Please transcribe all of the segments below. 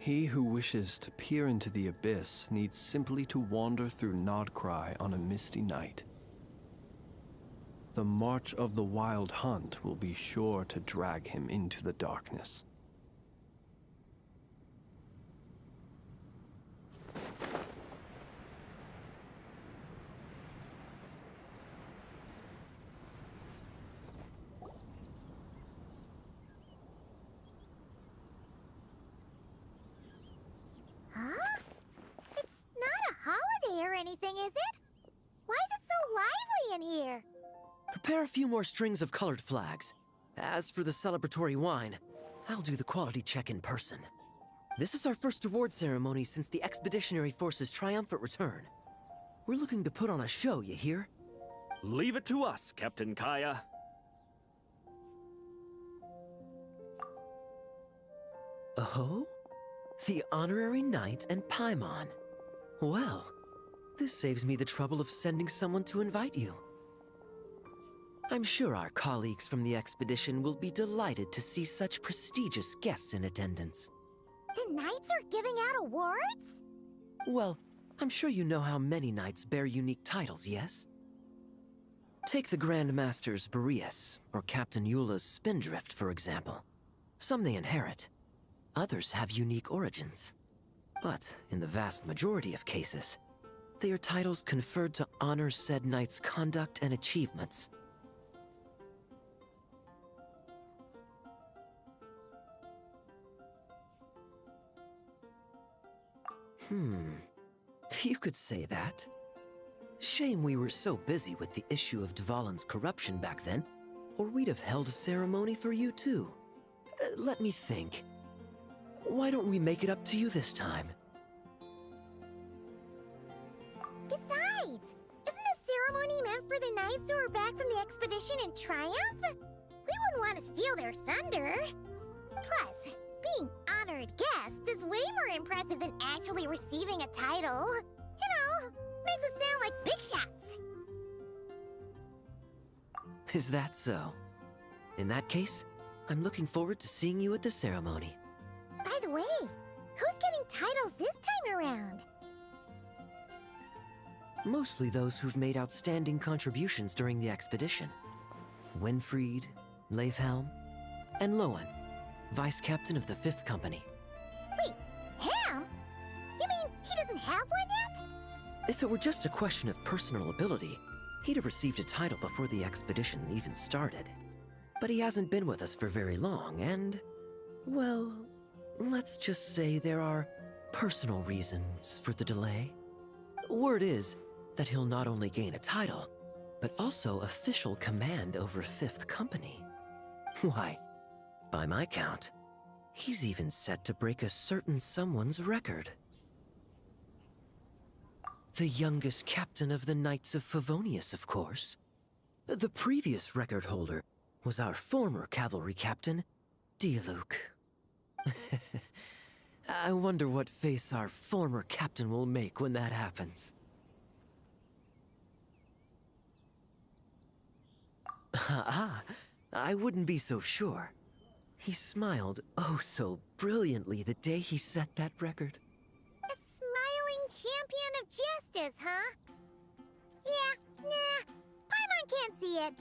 He who wishes to peer into the abyss needs simply to wander through Nodcry on a misty night. The march of the wild hunt will be sure to drag him into the darkness. Huh? It's not a holiday or anything, is it? Why is it so lively in here? Prepare a few more strings of colored flags. As for the celebratory wine, I'll do the quality check in person. This is our first award ceremony since the Expeditionary Force's triumphant return. We're looking to put on a show, you hear? Leave it to us, Captain Kaya. Oh? The Honorary Knight and Paimon. Well, this saves me the trouble of sending someone to invite you. I'm sure our colleagues from the expedition will be delighted to see such prestigious guests in attendance. The knights are giving out awards? Well, I'm sure you know how many knights bear unique titles, yes? Take the Grand Masters Boreas or Captain Eula's Spindrift, for example. Some they inherit. Others have unique origins. But in the vast majority of cases, they are titles conferred to honor said knight's conduct and achievements. You could say that. Shame we were so busy with the issue of Dvalin's corruption back then, or we'd have held a ceremony for you too. Let me think. Why don't we make it up to you this time? Besides, isn't the ceremony meant for the knights who are back from the expedition in triumph? We wouldn't want to steal their thunder. Plus, being honored guests is way more impressive than actually receiving a title. You know, makes us sound like big shots. Is that so? In that case, I'm looking forward to seeing you at the ceremony. By the way, who's getting titles this time around? Mostly those who've made outstanding contributions during the expedition. Winfried, Leifhelm, and Lohen, Vice Captain of the 5th Company. Wait, him? You mean he doesn't have one yet? If it were just a question of personal ability, he'd have received a title before the expedition even started. But he hasn't been with us for very long, and, well, let's just say there are personal reasons for the delay. Word is that he'll not only gain a title, but also official command over 5th Company. Why, by my count, he's even set to break a certain someone's record. The youngest captain of the Knights of Favonius, of course. The previous record holder was our former cavalry captain, Diluc. I wonder what face our former captain will make when that happens. I wouldn't be so sure. He smiled oh so brilliantly the day he set that record. A smiling champion of justice, huh? Yeah, nah, Paimon can't see it.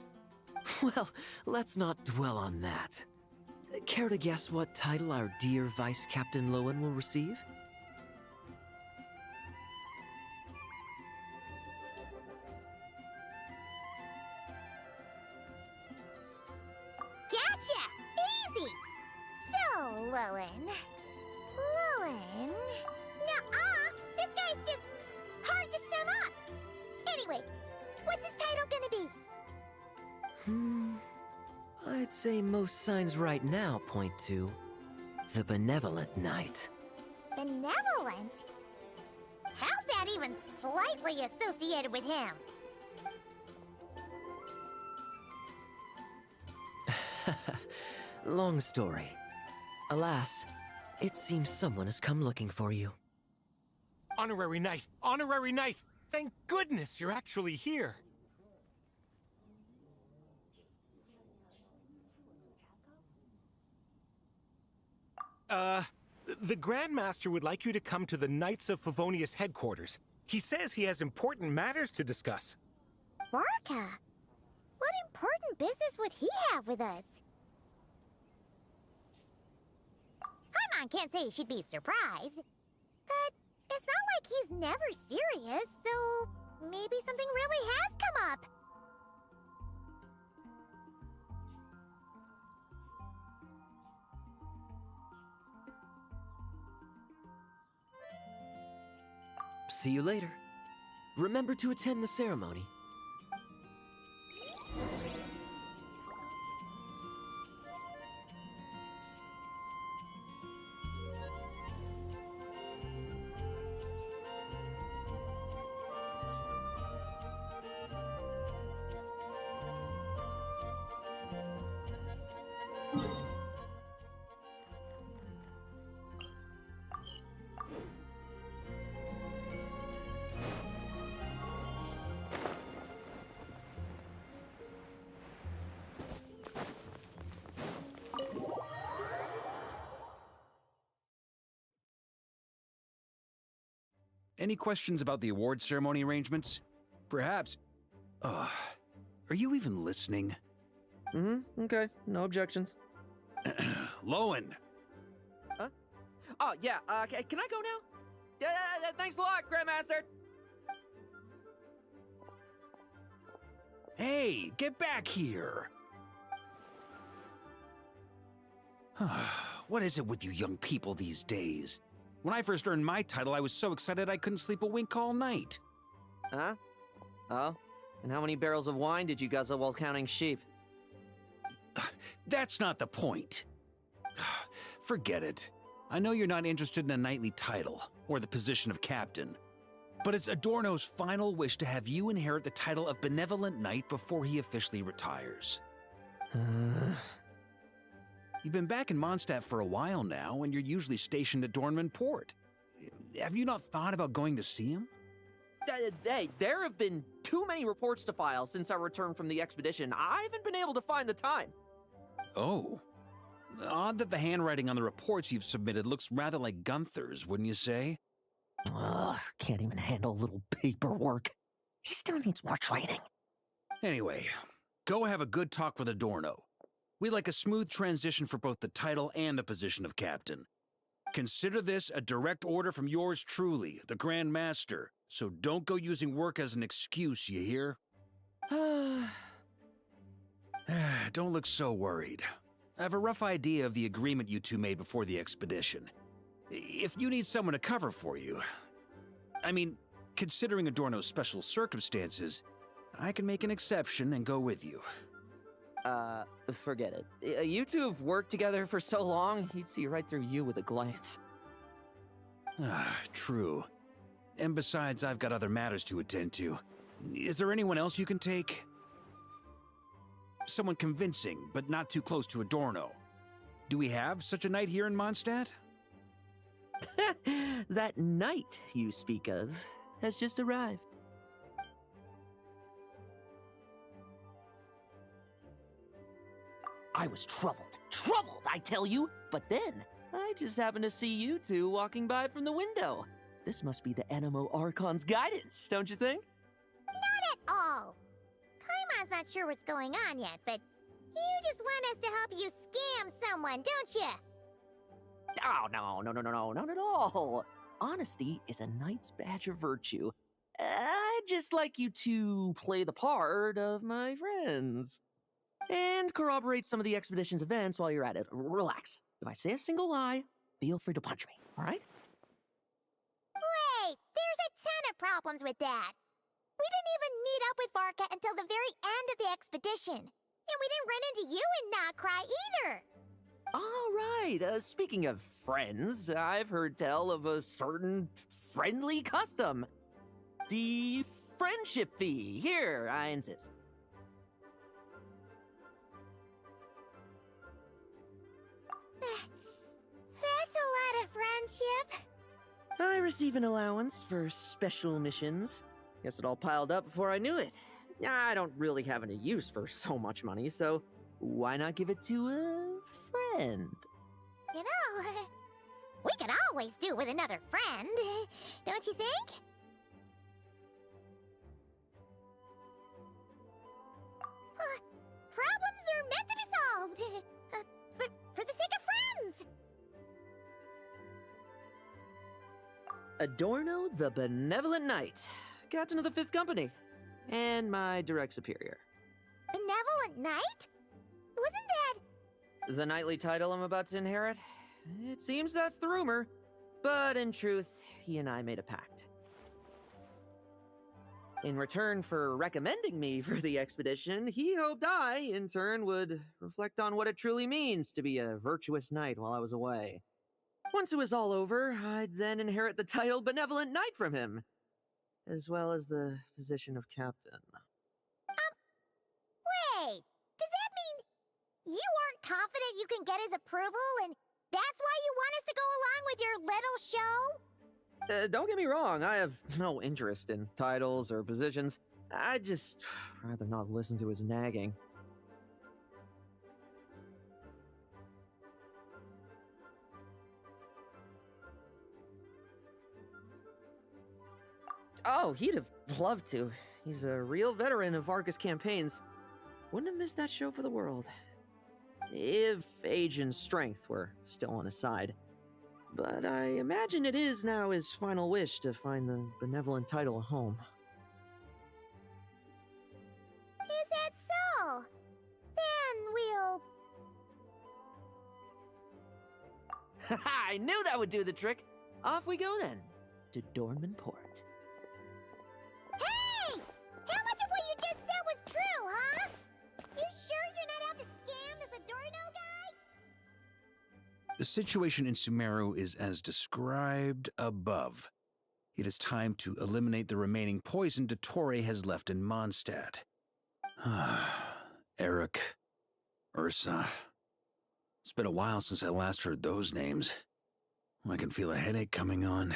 Well, let's not dwell on that. Care to guess what title our dear Vice Captain Lohen will receive? Gotcha! Easy! So, Lohen... Nuh-uh! This guy's just hard to sum up! Anyway, what's his title gonna be? I'd say most signs right now point to the Benevolent Knight. Benevolent? How's that even slightly associated with him? Long story. Alas, it seems someone has come looking for you. Honorary Knight! Honorary Knight! Thank goodness you're actually here! The Grand Master would like you to come to the Knights of Favonius headquarters. He says he has important matters to discuss. Varka? What important business would he have with us? Paimon can't say she'd be surprised. But it's not like he's never serious, so maybe something really has come up. See you later. Remember to attend the ceremony. Any questions about the award ceremony arrangements? Perhaps. Are you even listening? Okay. No objections. Lohen! Huh? Oh, yeah, can I go now? Yeah, thanks a lot, Grandmaster! Hey, get back here! What is it with you young people these days? When I first earned my title, I was so excited I couldn't sleep a wink all night. Huh? Oh? And how many barrels of wine did you guzzle while counting sheep? That's not the point. Forget it. I know you're not interested in a knightly title, or the position of captain. But it's Adorno's final wish to have you inherit the title of Benevolent Knight before he officially retires. You've been back in Mondstadt for a while now, and you're usually stationed at Dornman Port. Have you not thought about going to see him? Hey, there have been too many reports to file since our return from the expedition. I haven't been able to find the time. Oh. Odd that the handwriting on the reports you've submitted looks rather like Gunther's, wouldn't you say? Ugh, can't even handle a little paperwork. He still needs more training. Anyway, go have a good talk with Adorno. We'd like a smooth transition for both the title and the position of captain. Consider this a direct order from yours truly, the Grand Master, so don't go using work as an excuse, you hear? Don't look so worried. I have a rough idea of the agreement you two made before the expedition. If you need someone to cover for you, I mean, considering Adorno's special circumstances, I can make an exception and go with you. Forget it. You two have worked together for so long, he'd see right through you with a glance. True. And besides, I've got other matters to attend to. Is there anyone else you can take? Someone convincing, but not too close to Adorno. Do we have such a knight here in Mondstadt? That knight you speak of has just arrived. I was troubled, I tell you. But then, I just happened to see you two walking by from the window. This must be the Animo Archon's guidance, don't you think? Not at all. Paimon's not sure what's going on yet, but you just want us to help you scam someone, don't you? Oh, no, not at all. Honesty is a knight's badge of virtue. I'd just like you to play the part of my friends. And corroborate some of the expedition's events while you're at it. Relax. If I say a single lie, feel free to punch me, all right? Wait, there's a ton of problems with that. We didn't even meet up with Varka until the very end of the expedition. And we didn't run into you in Notcry either. All right, speaking of friends, I've heard tell of a certain friendly custom. The friendship fee. Here, I insist. That's a lot of friendship. I receive an allowance for special missions. Guess it all piled up before I knew it. I don't really have any use for so much money, so why not give it to a friend? You know, We could always do with another friend, don't you think? Problems are meant to be solved. For the sake of friends. Adorno the Benevolent Knight, Captain of the Fifth Company, and my direct superior. Benevolent Knight? Wasn't that... The knightly title I'm about to inherit? It seems that's the rumor, but in truth, he and I made a pact. In return for recommending me for the expedition, he hoped I, in turn, would reflect on what it truly means to be a virtuous knight while I was away. Once it was all over, I'd then inherit the title Benevolent Knight from him, as well as the position of captain. Wait, does that mean you aren't confident you can get his approval and that's why you want us to go along with your little show? Don't get me wrong, I have no interest in titles or positions. I'd just rather not listen to his nagging. Oh, he'd have loved to. He's a real veteran of Arcus campaigns. Wouldn't have missed that show for the world. If age and strength were still on his side. But I imagine it is now his final wish to find the benevolent title a home. Is that so? Then we'll... Haha, I knew that would do the trick! Off we go then, to Dornman Port. Hey! How much of what you just said was true, huh? You sure you're not out to scam this Adorno guy? The situation in Sumeru is as described above. It is time to eliminate the remaining poison Dottore has left in Mondstadt. Eric, Ursa. It's been a while since I last heard those names. I can feel a headache coming on.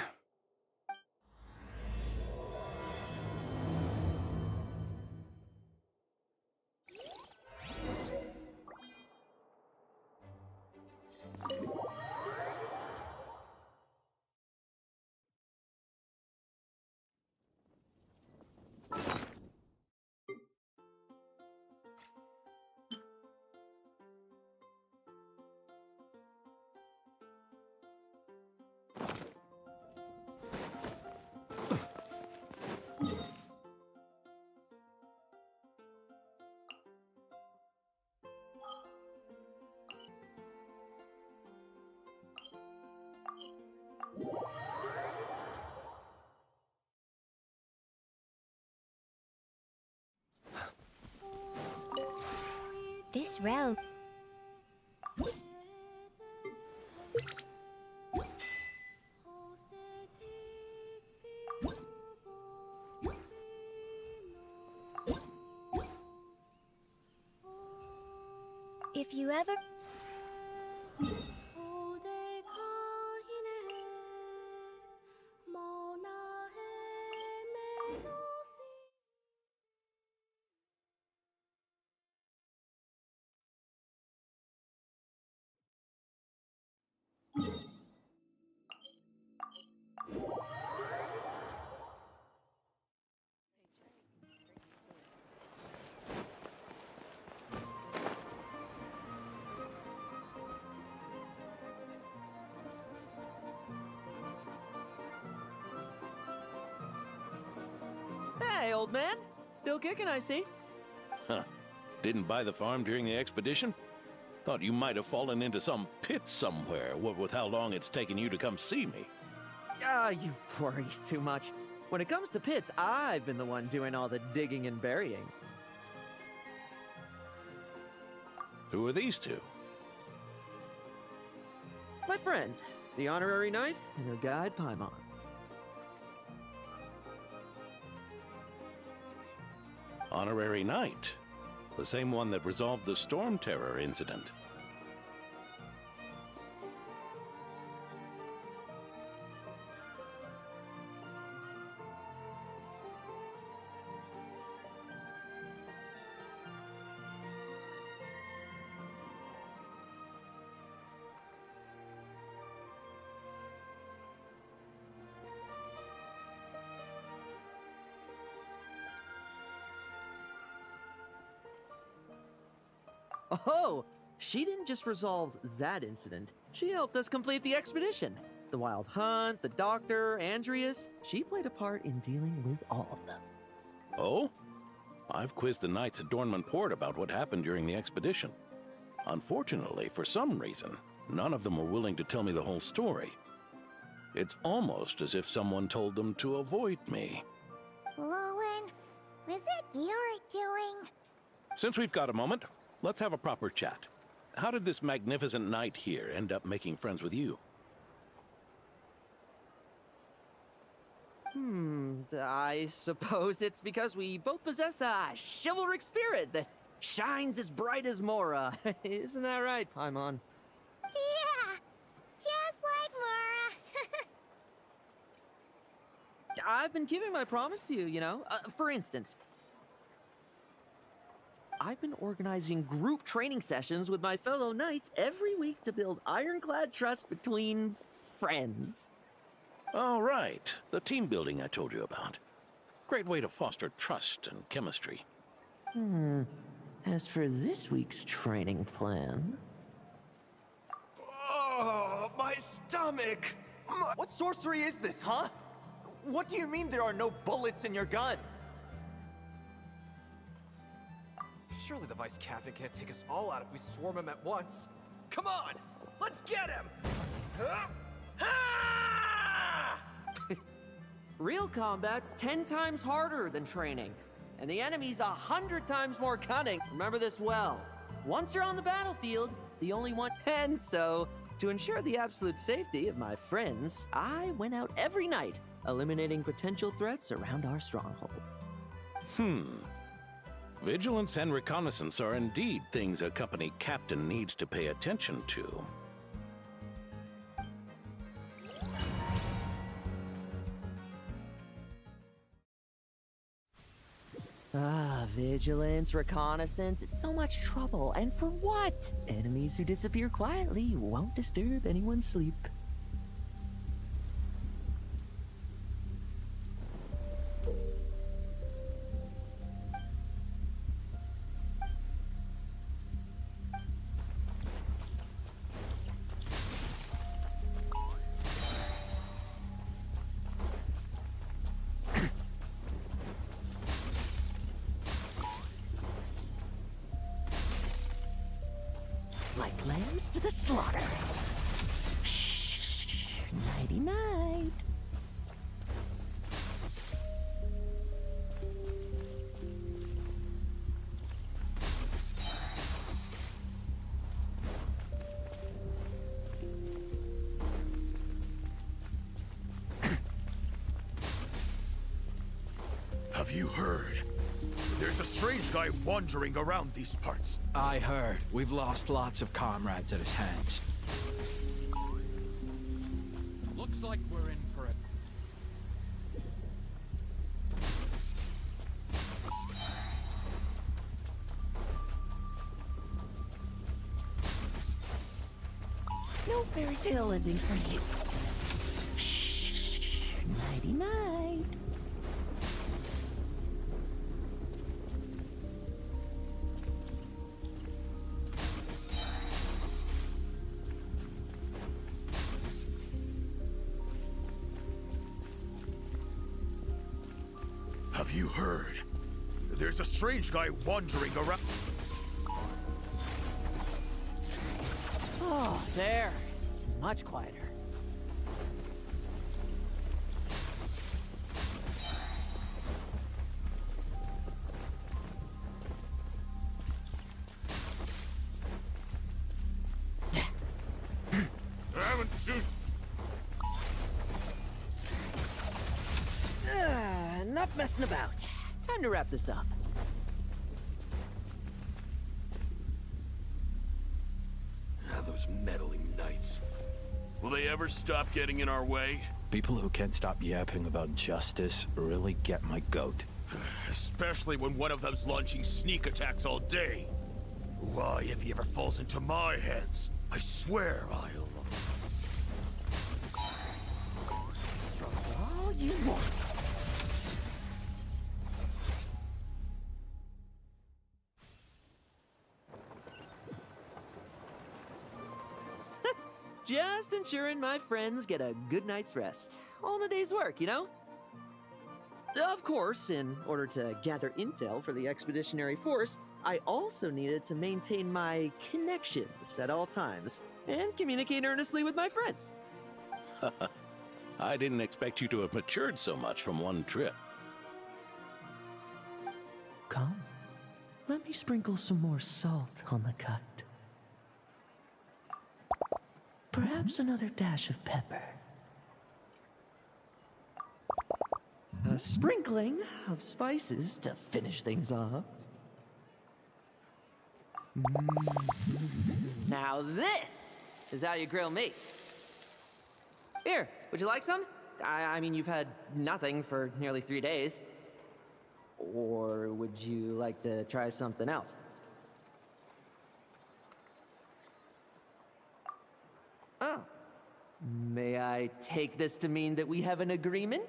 This road... If you ever... Hey, old man. Still kicking, I see. Huh. Didn't buy the farm during the expedition? Thought you might have fallen into some pit somewhere, what with how long it's taken you to come see me. You worry too much. When it comes to pits, I've been the one doing all the digging and burying. Who are these two? My friend, the honorary knight, and her guide, Paimon. Honorary Knight. The same one that resolved the Storm Terror incident. Oh, she didn't just resolve that incident. She helped us complete the expedition. The Wild Hunt, the Doctor, Andreas. She played a part in dealing with all of them. Oh? I've quizzed the knights at Dornman Port about what happened during the expedition. Unfortunately, for some reason, none of them were willing to tell me the whole story. It's almost as if someone told them to avoid me. Lohen, is it your doing? Since we've got a moment, let's have a proper chat. How did this magnificent knight here end up making friends with you? I suppose it's because we both possess a chivalric spirit that shines as bright as Mora. Isn't that right, Paimon? Yeah, just like Mora. I've been keeping my promise to you, you know? For instance, I've been organizing group training sessions with my fellow knights every week to build ironclad trust between friends. Oh, right. The team building I told you about. Great way to foster trust and chemistry. As for this week's training plan... Oh, my stomach! What sorcery is this, huh? What do you mean there are no bullets in your gun? Surely the Vice Captain can't take us all out if we swarm him at once. Come on! Let's get him! Real combat's 10 times harder than training, and the enemy's 100 times more cunning. Remember this well. Once you're on the battlefield, the only one... And so, to ensure the absolute safety of my friends, I went out every night, eliminating potential threats around our stronghold. Vigilance and reconnaissance are indeed things a company captain needs to pay attention to. Vigilance, reconnaissance, it's so much trouble. And for what? Enemies who disappear quietly won't disturb anyone's sleep. Like lambs to the slaughter. Shh, nighty night. Have you heard? There's a strange guy wandering around these parts. I heard. We've lost lots of comrades at his hands. Looks like we're in for it. No fairy tale ending for you. Shh, nighty night. Have you heard? There's a strange guy wandering around. Oh, there. Much quieter. Enough messing about. Time to wrap this up. Those meddling knights. Will they ever stop getting in our way? People who can't stop yapping about justice really get my goat. Especially when one of them's launching sneak attacks all day. Why, if he ever falls into my hands, I swear I'll... All you want. Just ensuring my friends get a good night's rest. All in a day's work, you know? Of course, in order to gather intel for the expeditionary force, I also needed to maintain my connections at all times and communicate earnestly with my friends. I didn't expect you to have matured so much from one trip. Come, let me sprinkle some more salt on the cut. Perhaps another dash of pepper. A sprinkling of spices to finish things off. Now this is how you grill me. Here, would you like some? I mean, you've had nothing for nearly 3 days. Or would you like to try something else? Oh. May I take this to mean that we have an agreement?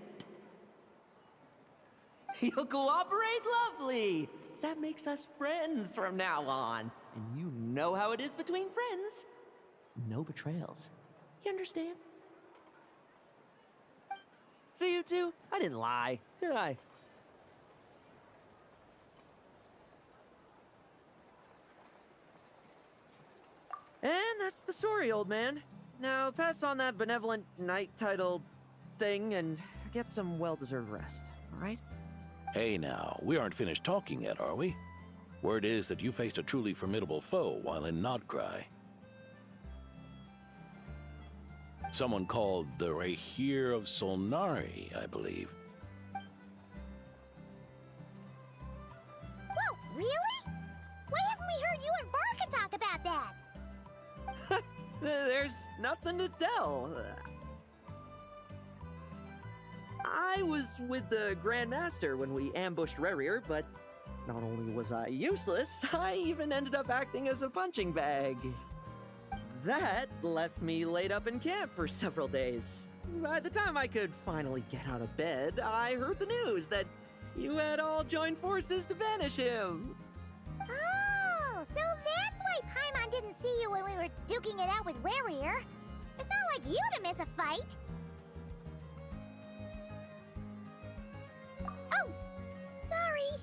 You'll cooperate? Lovely! That makes us friends from now on. And you know how it is between friends. No betrayals. You understand? See, you two? I didn't lie, did I? And that's the story, old man. Now pass on that benevolent knight title thing and get some well-deserved rest, all right? Hey now, we aren't finished talking yet, are we? Word is that you faced a truly formidable foe while in Nodcry. Someone called the Rahir of Solnari, I believe. Whoa, really? Why haven't we heard you and Varka talk about that? There's nothing to tell. I was with the Grand Master when we ambushed Rerir, but not only was I useless, I even ended up acting as a punching bag. That left me laid up in camp for several days. By the time I could finally get out of bed, I heard the news that you had all joined forces to banish him. Oh, so that's why Paimon didn't see you when we were duking it out with Rerir. It's not like you to miss a fight. Oh, sorry.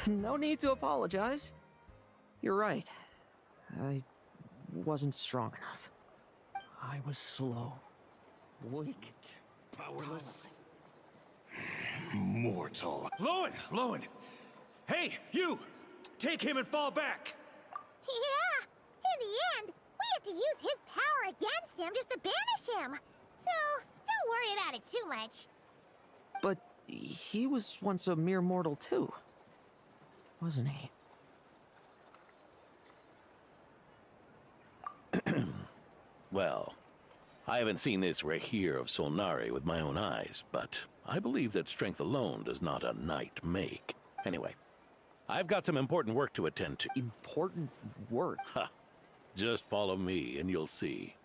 No need to apologize. You're right. I wasn't strong enough. I was slow, weak, Powerless. Mortal. Lohen! Hey, you! Take him and fall back! Yeah, in the end, we had to use his power against him just to banish him. So, don't worry about it too much. But he was once a mere mortal too, wasn't he? Well, I haven't seen this Rahir of Solnari with my own eyes, but I believe that strength alone does not a knight make. Anyway, I've got some important work to attend to. Important work? Ha! Just follow me and you'll see.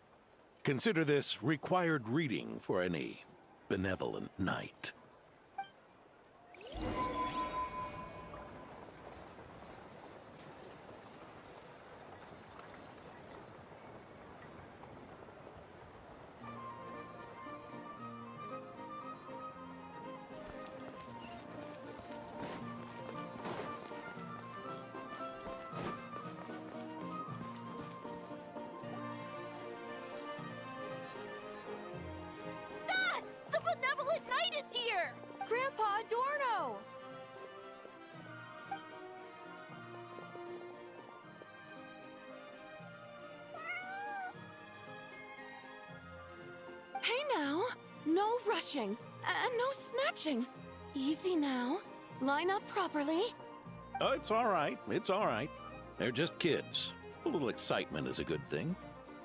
Consider this required reading for any benevolent knight. The benevolent knight is here! Grandpa Adorno! Hey now, no rushing, and no snatching. Easy now. Line up properly. Oh, it's all right. It's all right. They're just kids. A little excitement is a good thing.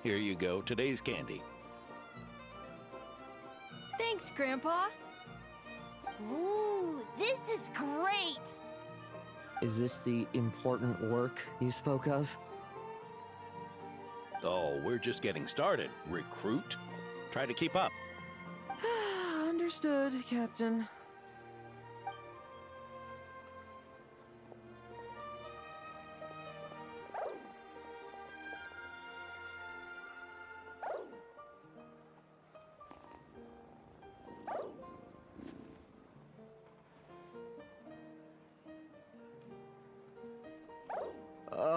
Here you go, today's candy. Thanks, Grandpa. Ooh, this is great! Is this the important work you spoke of? Oh, we're just getting started, recruit. Try to keep up. Understood, Captain.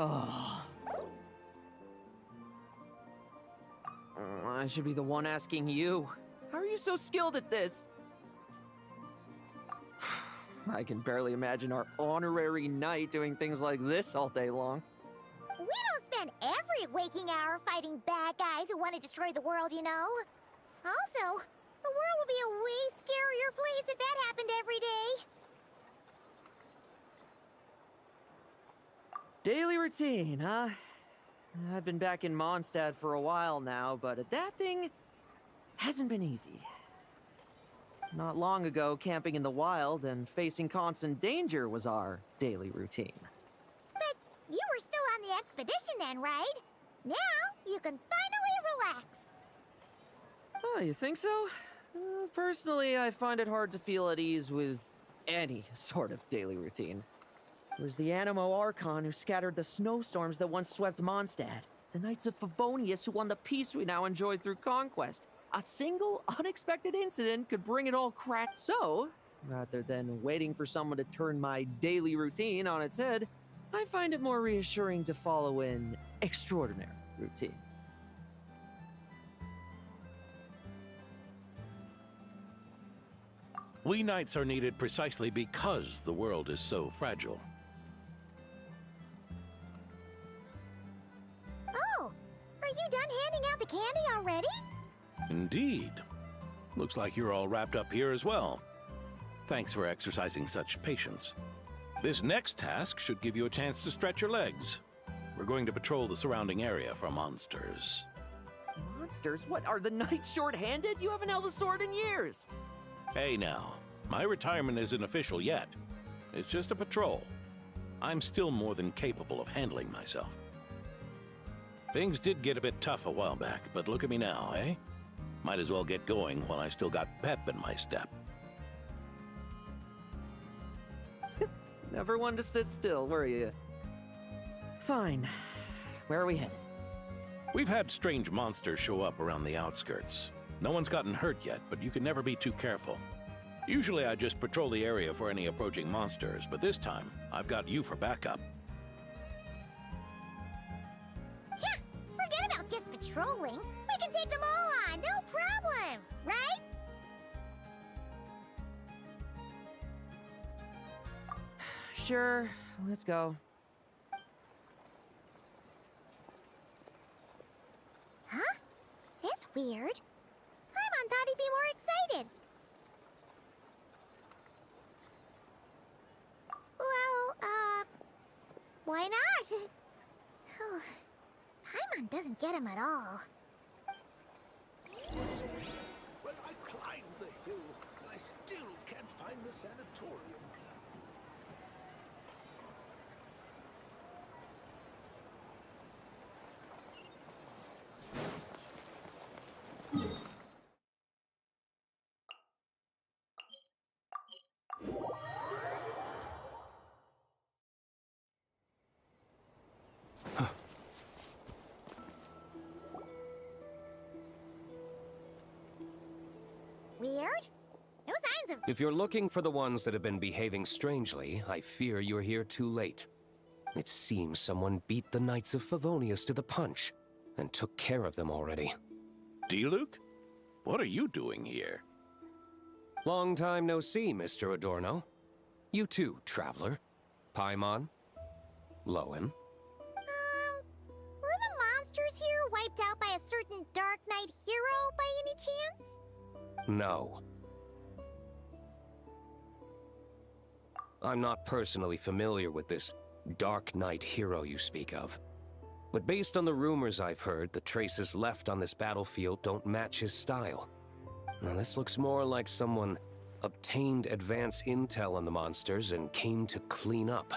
Oh. I should be the one asking you. How are you so skilled at this? I can barely imagine our honorary knight doing things like this all day long. We don't spend every waking hour fighting bad guys who want to destroy the world, you know. Also, the world would be a way scarier place if that happened every day. Daily routine, huh? I've been back in Mondstadt for a while now, but that thing hasn't been easy. Not long ago, camping in the wild and facing constant danger was our daily routine. But you were still on the expedition then, right? Now you can finally relax. Oh, you think so? Personally, I find it hard to feel at ease with any sort of daily routine. It was the Animo Archon who scattered the snowstorms that once swept Mondstadt. The Knights of Favonius who won the peace we now enjoy through conquest. A single, unexpected incident could bring it all crashed. So, rather than waiting for someone to turn my daily routine on its head, I find it more reassuring to follow an extraordinary routine. We knights are needed precisely because the world is so fragile. Oh, are you done handing out the candy already? Indeed. Looks like you're all wrapped up here as well. Thanks for exercising such patience. This next task should give you a chance to stretch your legs. We're going to patrol the surrounding area for monsters. Monsters? What, are the knights short-handed? You haven't held a sword in years! Hey now, my retirement isn't official yet. It's just a patrol. I'm still more than capable of handling myself. Things did get a bit tough a while back, but look at me now, eh? Might as well get going while I still got pep in my step. Never one to sit still, were you? Fine. Where are we headed? We've had strange monsters show up around the outskirts. No one's gotten hurt yet, but you can never be too careful. Usually I just patrol the area for any approaching monsters, but this time, I've got you for backup. Yeah, forget about just patrolling. We can take them all on, no problem, right? Sure, let's go. Huh? That's weird. Paimon thought he'd be more excited. Well, why not? Paimon doesn't get him at all. Well, I climbed the hill, and I still can't find the sanatorium. Weird? No signs of... If you're looking for the ones that have been behaving strangely, I fear you're here too late. It seems someone beat the Knights of Favonius to the punch, and took care of them already. Diluc? What are you doing here? Long time no see, Mr. Adorno. You too, traveler. Paimon? Lohen? Were the monsters here wiped out by a certain Dark Knight hero by any chance? No. I'm not personally familiar with this Dark Knight hero you speak of. But based on the rumors I've heard, the traces left on this battlefield don't match his style. Now this looks more like someone obtained advance intel on the monsters and came to clean up.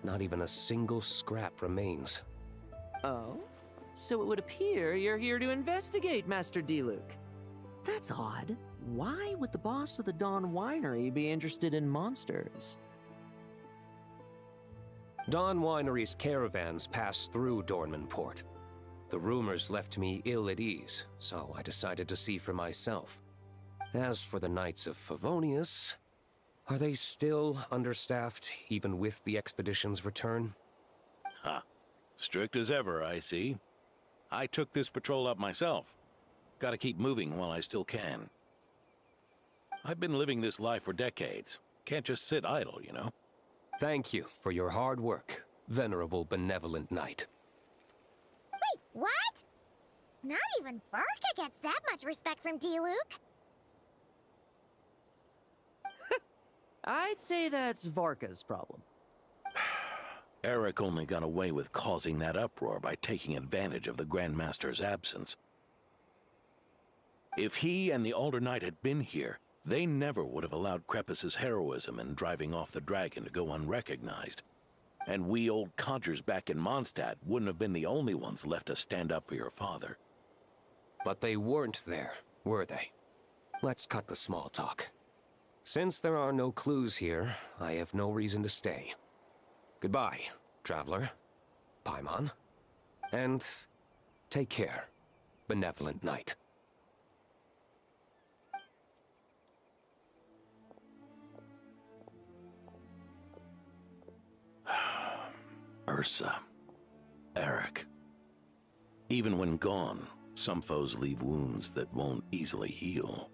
Not even a single scrap remains. Oh? So it would appear you're here to investigate, Master Diluc. That's odd. Why would the boss of the Dawn Winery be interested in monsters? Dawn Winery's caravans pass through Dornman Port. The rumors left me ill at ease, so I decided to see for myself. As for the Knights of Favonius, are they still understaffed, even with the expedition's return? Ha! Strict as ever, I see. I took this patrol up myself. Gotta keep moving while I still can. I've been living this life for decades. Can't just sit idle, you know? Thank you for your hard work, venerable benevolent knight. Wait, what? Not even Varka gets that much respect from D-Luke. I'd say that's Varka's problem. Eric only got away with causing that uproar by taking advantage of the Grandmaster's absence. If he and the Alder Knight had been here, they never would have allowed Krepus's heroism in driving off the dragon to go unrecognized. And we old codgers back in Mondstadt wouldn't have been the only ones left to stand up for your father. But they weren't there, were they? Let's cut the small talk. Since there are no clues here, I have no reason to stay. Goodbye, traveler, Paimon, and take care, benevolent knight. Ursa, Eric. Even when gone, some foes leave wounds that won't easily heal.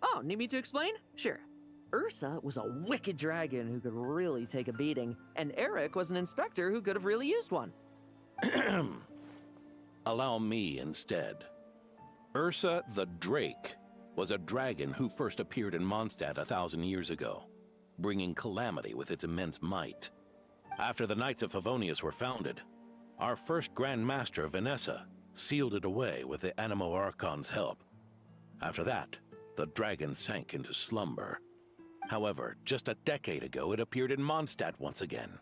Oh, need me to explain? Sure. Ursa was a wicked dragon who could really take a beating, and Eric was an inspector who could have really used one. Allow me instead. Ursa the Drake was a dragon who first appeared in Mondstadt 1,000 years ago, bringing calamity with its immense might. After the Knights of Favonius were founded, our first Grand Master, Vanessa, sealed it away with the Animo Archon's help. After that, the dragon sank into slumber. However, just a decade ago, it appeared in Mondstadt once again.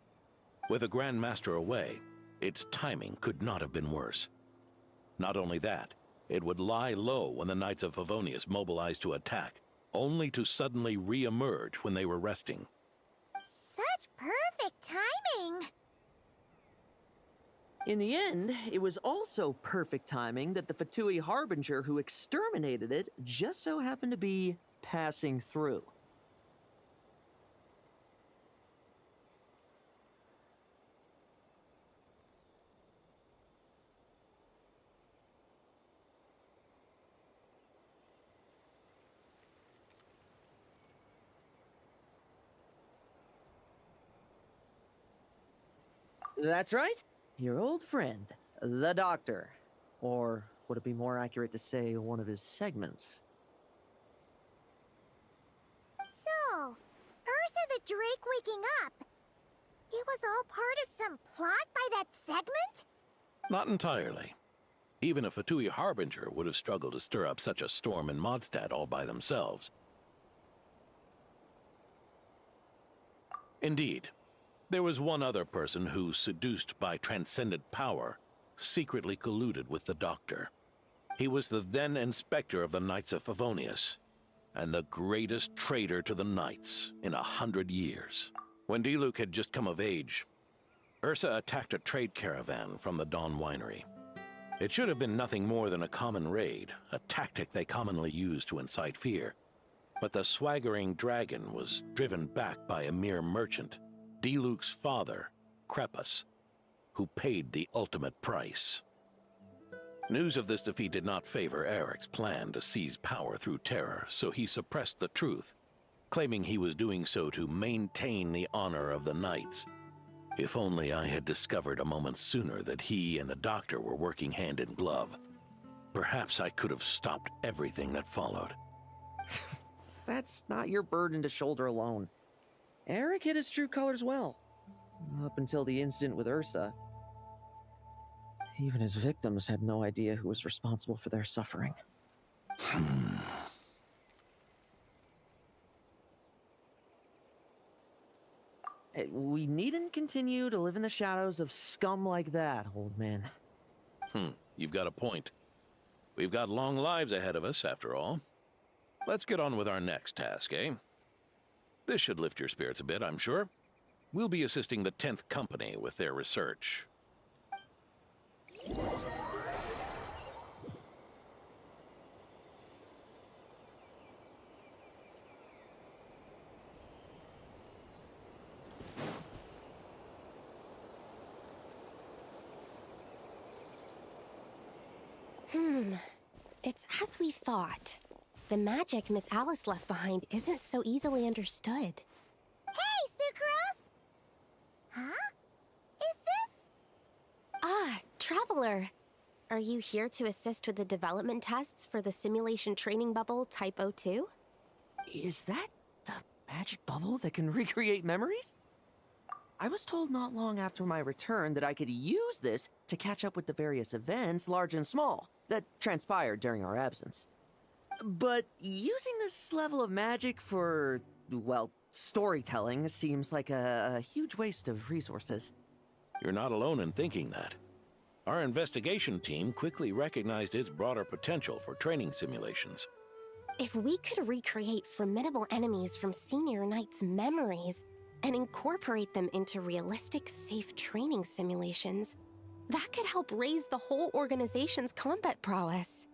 With the Grand Master away, its timing could not have been worse. Not only that, it would lie low when the Knights of Favonius mobilized to attack, only to suddenly re-emerge when they were resting. Such perfect timing! In the end, it was also perfect timing that the Fatui Harbinger who exterminated it just so happened to be passing through. That's right. Your old friend, the Doctor. Or would it be more accurate to say one of his segments? So, Ursa the Drake waking up. It was all part of some plot by that segment? Not entirely. Even a Fatui Harbinger would have struggled to stir up such a storm in Mondstadt all by themselves. Indeed, there was one other person who, seduced by transcendent power, secretly colluded with the Doctor. He was the then Inspector of the Knights of Favonius, and the greatest traitor to the Knights in 100 years. When D-Luke had just come of age, Ursa attacked a trade caravan from the Dawn Winery. It should have been nothing more than a common raid, a tactic they commonly use to incite fear. But the swaggering dragon was driven back by a mere merchant, D-Luke's father, Krepus, who paid the ultimate price. News of this defeat did not favor Eric's plan to seize power through terror, so he suppressed the truth, claiming he was doing so to maintain the honor of the Knights. If only I had discovered a moment sooner that he and the Doctor were working hand in glove. Perhaps I could have stopped everything that followed. That's not your burden to shoulder alone. Eric hid his true colors well. Up until the incident with Ursa. Even his victims had no idea who was responsible for their suffering. We needn't continue to live in the shadows of scum like that, old man. You've got a point. We've got long lives ahead of us, after all. Let's get on with our next task, eh? This should lift your spirits a bit, I'm sure. We'll be assisting the 10th Company with their research. It's as we thought. The magic Miss Alice left behind isn't so easily understood. Hey, Sucrose! Huh? Is this? Ah, Traveler. Are you here to assist with the development tests for the simulation training bubble Type 02? Is that the magic bubble that can recreate memories? I was told not long after my return that I could use this to catch up with the various events, large and small, that transpired during our absence. But using this level of magic for, well, storytelling seems like a huge waste of resources. You're not alone in thinking that. Our investigation team quickly recognized its broader potential for training simulations. If we could recreate formidable enemies from Senior Knight's memories and incorporate them into realistic, safe training simulations, that could help raise the whole organization's combat prowess.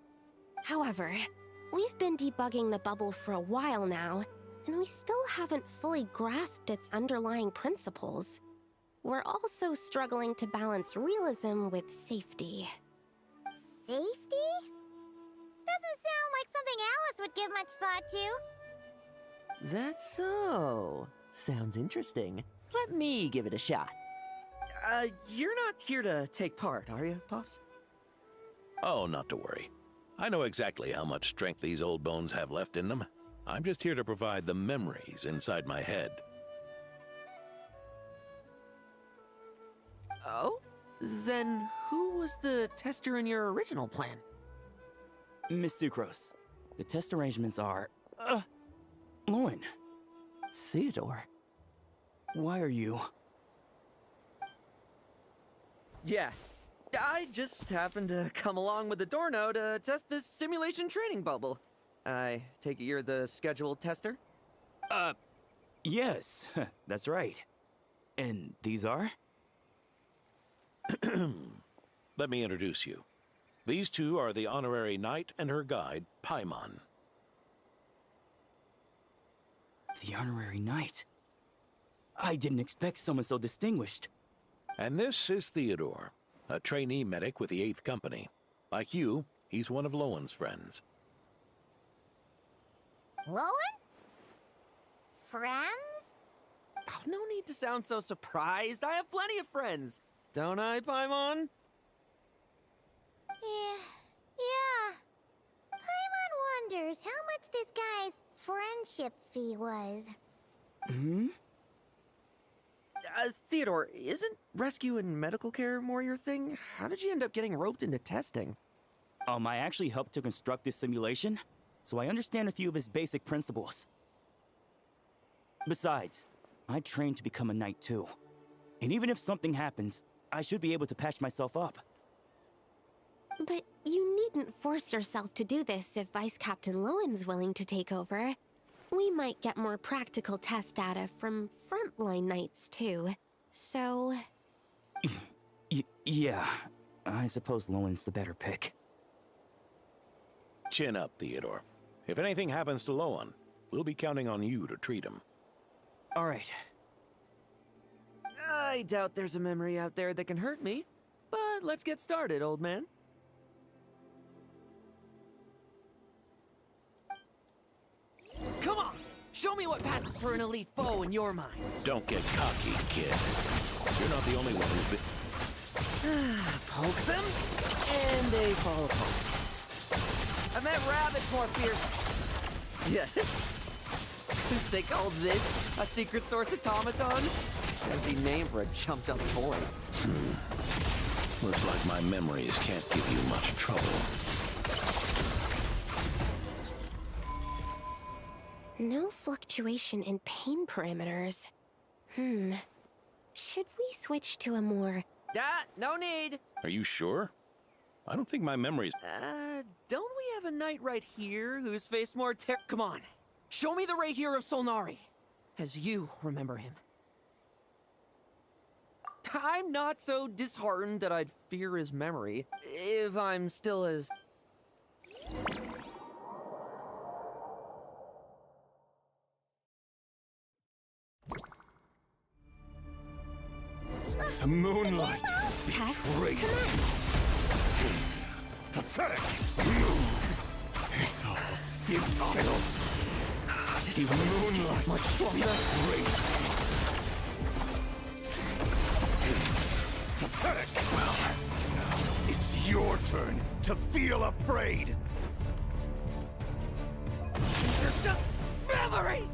However, we've been debugging the bubble for a while now, and we still haven't fully grasped its underlying principles. We're also struggling to balance realism with safety. Safety? Doesn't sound like something Alice would give much thought to. That's so. Sounds interesting. Let me give it a shot. You're not here to take part, are you, Pops? Oh, not to worry. I know exactly how much strength these old bones have left in them. I'm just here to provide the memories inside my head. Oh? Then who was the tester in your original plan? Miss Sucrose, the test arrangements are... Lohen. Theodore. Why are you... Yeah, I just happened to come along with the Dorno to test this simulation training bubble. I take it you're the scheduled tester? Yes, that's right. And these are? Let me introduce you. These two are the honorary knight and her guide, Paimon. The honorary knight? I didn't expect someone so distinguished. And this is Theodore, a trainee medic with the 8th Company. Like you, he's one of Lohen's friends. Lohen? Friends? Oh, no need to sound so surprised. I have plenty of friends. Don't I, Paimon? Yeah. Paimon wonders how much this guy's friendship fee was. Theodore, isn't rescue and medical care more your thing? How did you end up getting roped into testing? I actually helped to construct this simulation, so I understand a few of its basic principles. Besides, I trained to become a knight too. And even if something happens, I should be able to patch myself up. But you needn't force yourself to do this if Vice Captain Lohen's willing to take over. We might get more practical test data from frontline knights too, so... Yeah, I suppose Lohen's the better pick. Chin up, Theodore. If anything happens to Lohen, we'll be counting on you to treat him. All right. I doubt there's a memory out there that can hurt me, but let's get started, old man. Come on! Show me what passes for an elite foe in your mind. Don't get cocky, kid. You're not the only one who's been... Poke them, and they fall apart. I meant rabbits more fierce. Yeah. They call this a secret source automaton? Fancy name for a jumped up toy. Looks like my memories can't give you much trouble. No fluctuation in pain parameters. Should we switch to a more... No need. Are you sure? I don't think my memories... Don't we have a knight right here who's faced more Come on, show me the right here of Solnari, as you remember him. I'm not so disheartened that I'd fear his memory, if I'm still as... The moonlight. Tess, Great. come on. But Pathetic! It's all futile. Did he moonlight much stronger? Pathetic! Well, now it's your turn to feel afraid! These are just memories!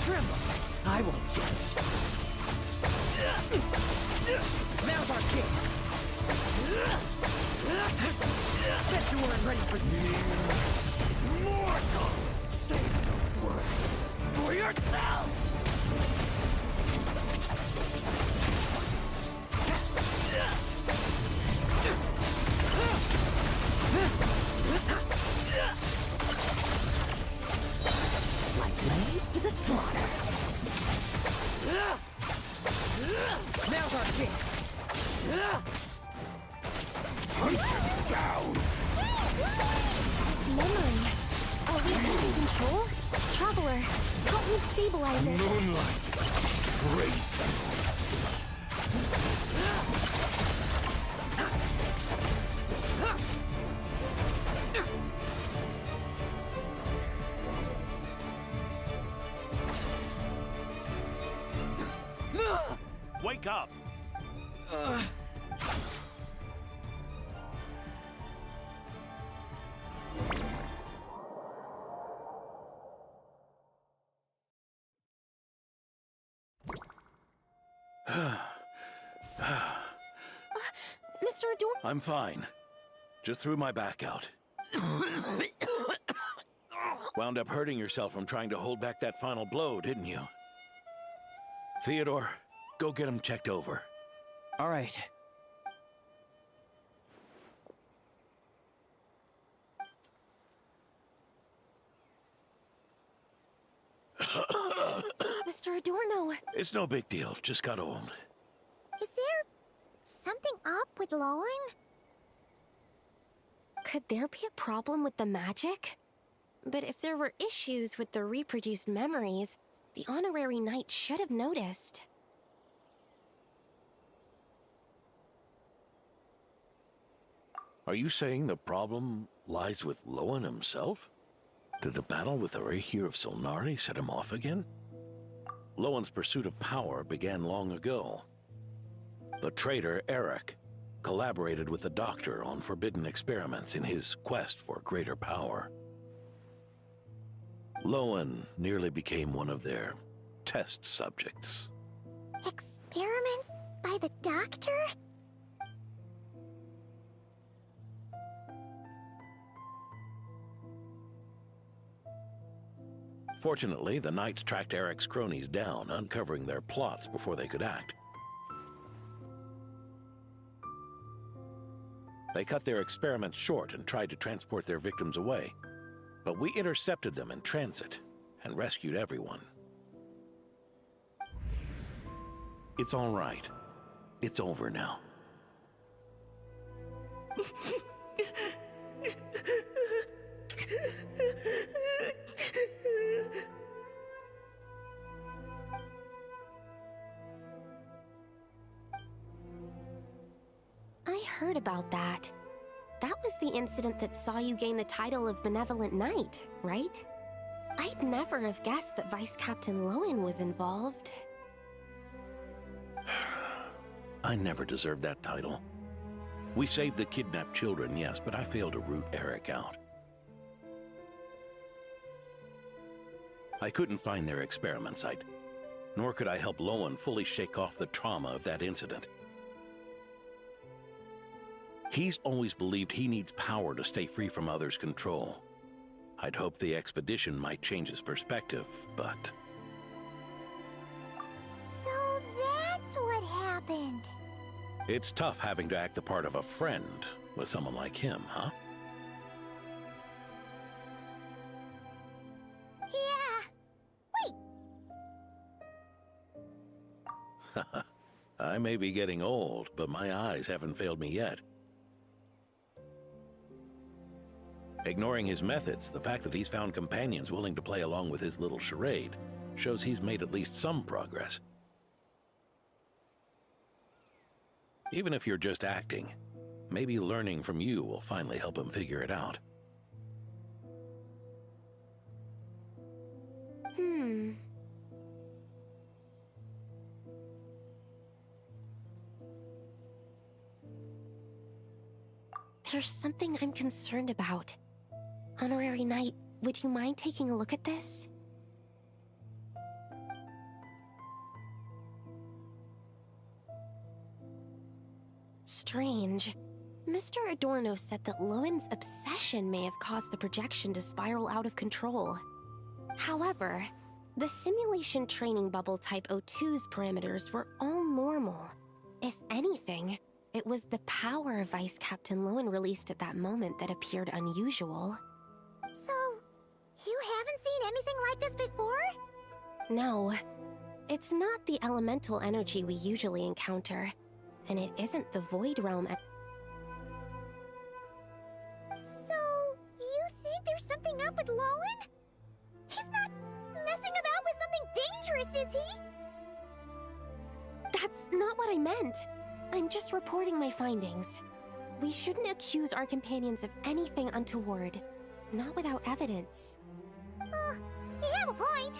Tremble! I won't change. Now's our chance. Bet you weren't ready for Mortal! Save those words for yourself! Like lambs to the slaughter. Now's our chance. Hunt him down! His memory. Are we in control? Traveler, help me stabilize it. Moonlight! Praise them! Wake up! Mr. Ador... I'm fine. Just threw my back out. Wound up hurting yourself from trying to hold back that final blow, didn't you? Theodore, go get him checked over. All right. Mr. Adorno, It's no big deal, just got old. Is there something up with Lohen? could there be a problem with the magic? But if there were issues with the reproduced memories, the honorary knight should have noticed. Are you saying the problem lies with Lohen himself? Did the battle with the Reihir of Solnari set him off again? Lohen's pursuit of power began long ago. The traitor, Eric, collaborated with the Doctor on forbidden experiments in his quest for greater power. Lohen nearly became one of their test subjects. Experiments by the Doctor? Fortunately, the Knights tracked Eric's cronies down, uncovering their plots before they could act. They cut their experiments short and tried to transport their victims away. But we intercepted them in transit and rescued everyone. It's all right. It's over now. I heard about that. That was the incident that saw you gain the title of Benevolent Knight, right? I'd never have guessed that Vice Captain Lohen was involved. I never deserved that title. We saved the kidnapped children, yes, but I failed to root Eric out. I couldn't find their experiment site, nor could I help Lohen fully shake off the trauma of that incident. He's always believed he needs power to stay free from others' control. I'd hoped the expedition might change his perspective, but... So that's what happened. It's tough having to act the part of a friend with someone like him, huh? Yeah. Wait. I may be getting old, but my eyes haven't failed me yet. Ignoring his methods, the fact that he's found companions willing to play along with his little charade shows he's made at least some progress. Even if you're just acting, maybe learning from you will finally help him figure it out. There's something I'm concerned about. Honorary Knight, would you mind taking a look at this? Strange. Mr. Adorno said that Lohen's obsession may have caused the projection to spiral out of control. However, the simulation training bubble type O2's parameters were all normal. If anything, it was the power Vice Captain Lohen released at that moment that appeared unusual. So, you haven't seen anything like this before? No. It's not the elemental energy we usually encounter, and it isn't the Void Realm. So, you think there's something up with Lohen? He's not messing about with something dangerous, is he? That's not what I meant. I'm just reporting my findings. We shouldn't accuse our companions of anything untoward, not without evidence. You have a point.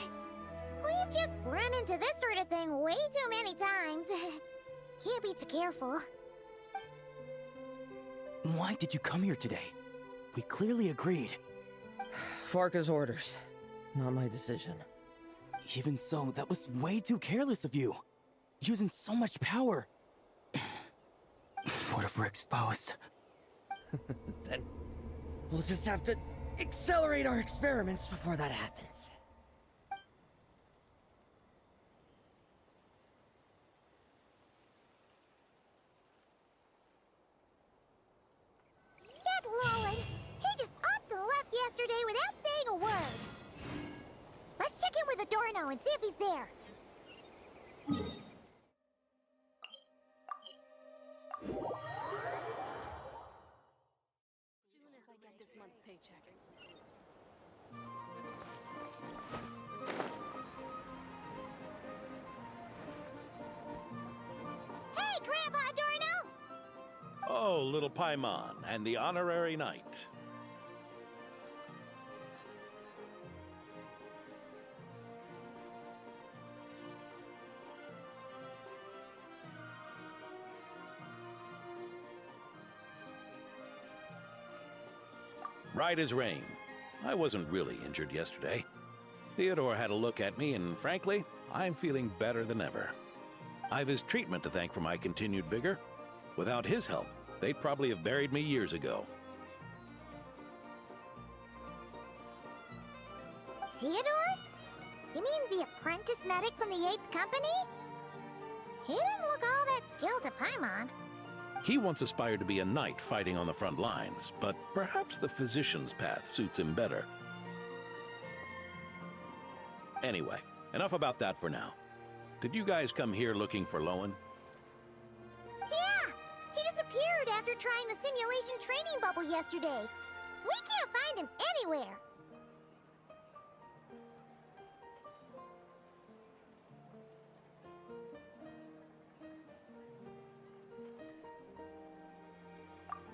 We've just run into this sort of thing way too many times. Can't be too careful. Why did you come here today? We clearly agreed. Farka's orders, not my decision. Even so, that was way too careless of you. Using so much power. What if we're exposed? Then we'll just have to accelerate our experiments before that happens. That Lohen, he just upped and left yesterday without saying a word. Let's check in with Adorno and see if he's there. Hey, Grandpa Adorno! Oh, little Paimon and the Honorary Knight. Right as rain. I wasn't really injured yesterday. Theodore had a look at me, and frankly, I'm feeling better than ever. I've his treatment to thank for my continued vigor. Without his help, they'd probably have buried me years ago. Theodore? You mean the apprentice medic from the 8th Company? He didn't look all that skilled to Paimon. He once aspired to be a knight fighting on the front lines, but perhaps the physician's path suits him better. Anyway, enough about that for now. Did you guys come here looking for Lohen? Yeah! He disappeared after trying the simulation training bubble yesterday. We can't find him anywhere.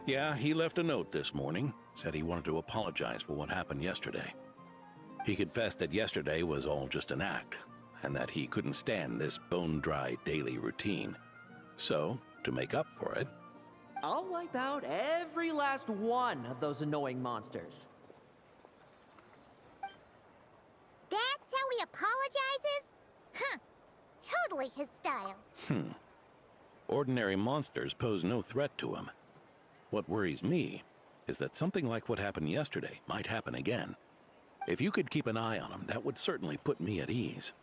Yeah, he left a note this morning. Said he wanted to apologize for what happened yesterday. He confessed that yesterday was all just an act, and that he couldn't stand this bone-dry daily routine. So, to make up for it... I'll wipe out every last one of those annoying monsters. That's how he apologizes? Huh. Totally his style. Ordinary monsters pose no threat to him. What worries me is that something like what happened yesterday might happen again. If you could keep an eye on him, that would certainly put me at ease.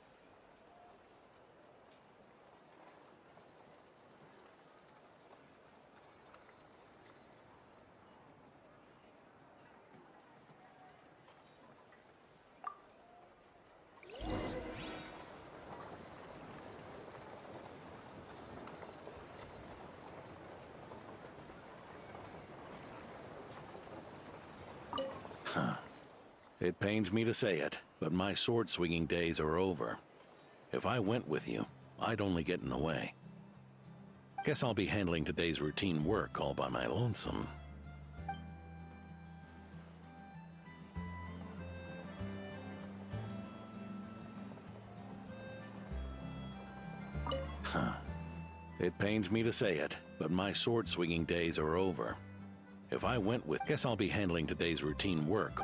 It pains me to say it, but my sword-swinging days are over. If I went with you, I'd only get in the way. Guess I'll be handling today's routine work all by my lonesome. Huh. It pains me to say it, but my sword-swinging days are over. If I went with, guess I'll be handling today's routine work.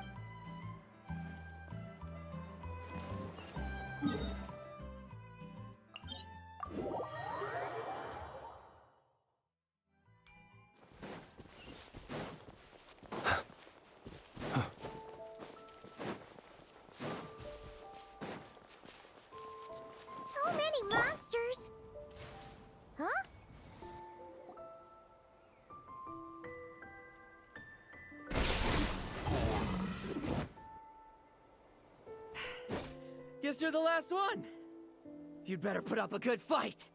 So many monsters. Huh? Guess you're the last one. You'd better put up a good fight.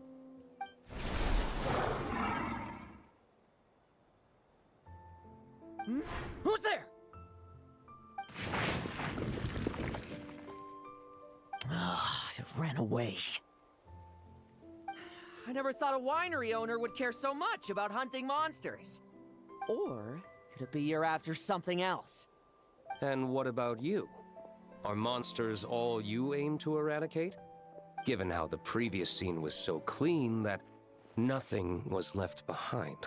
Hmm? Who's there? Ah, it ran away. I never thought a winery owner would care so much about hunting monsters. Or could it be you're after something else? And what about you? Are monsters all you aim to eradicate? Given how the previous scene was so clean that nothing was left behind.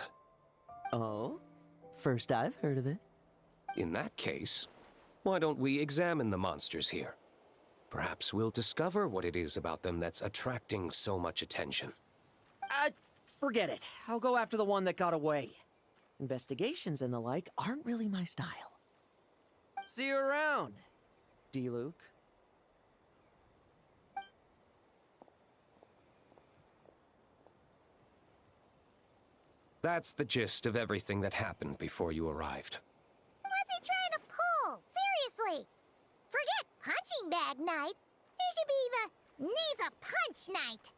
Oh? First I've heard of it. In that case, why don't we examine the monsters here? Perhaps we'll discover what it is about them that's attracting so much attention. Forget it. I'll go after the one that got away. Investigations and the like aren't really my style. See you around, D-Luke. That's the gist of everything that happened before you arrived. What's he trying to pull? Seriously. Forget punching bag night. It should be the needs a punch night.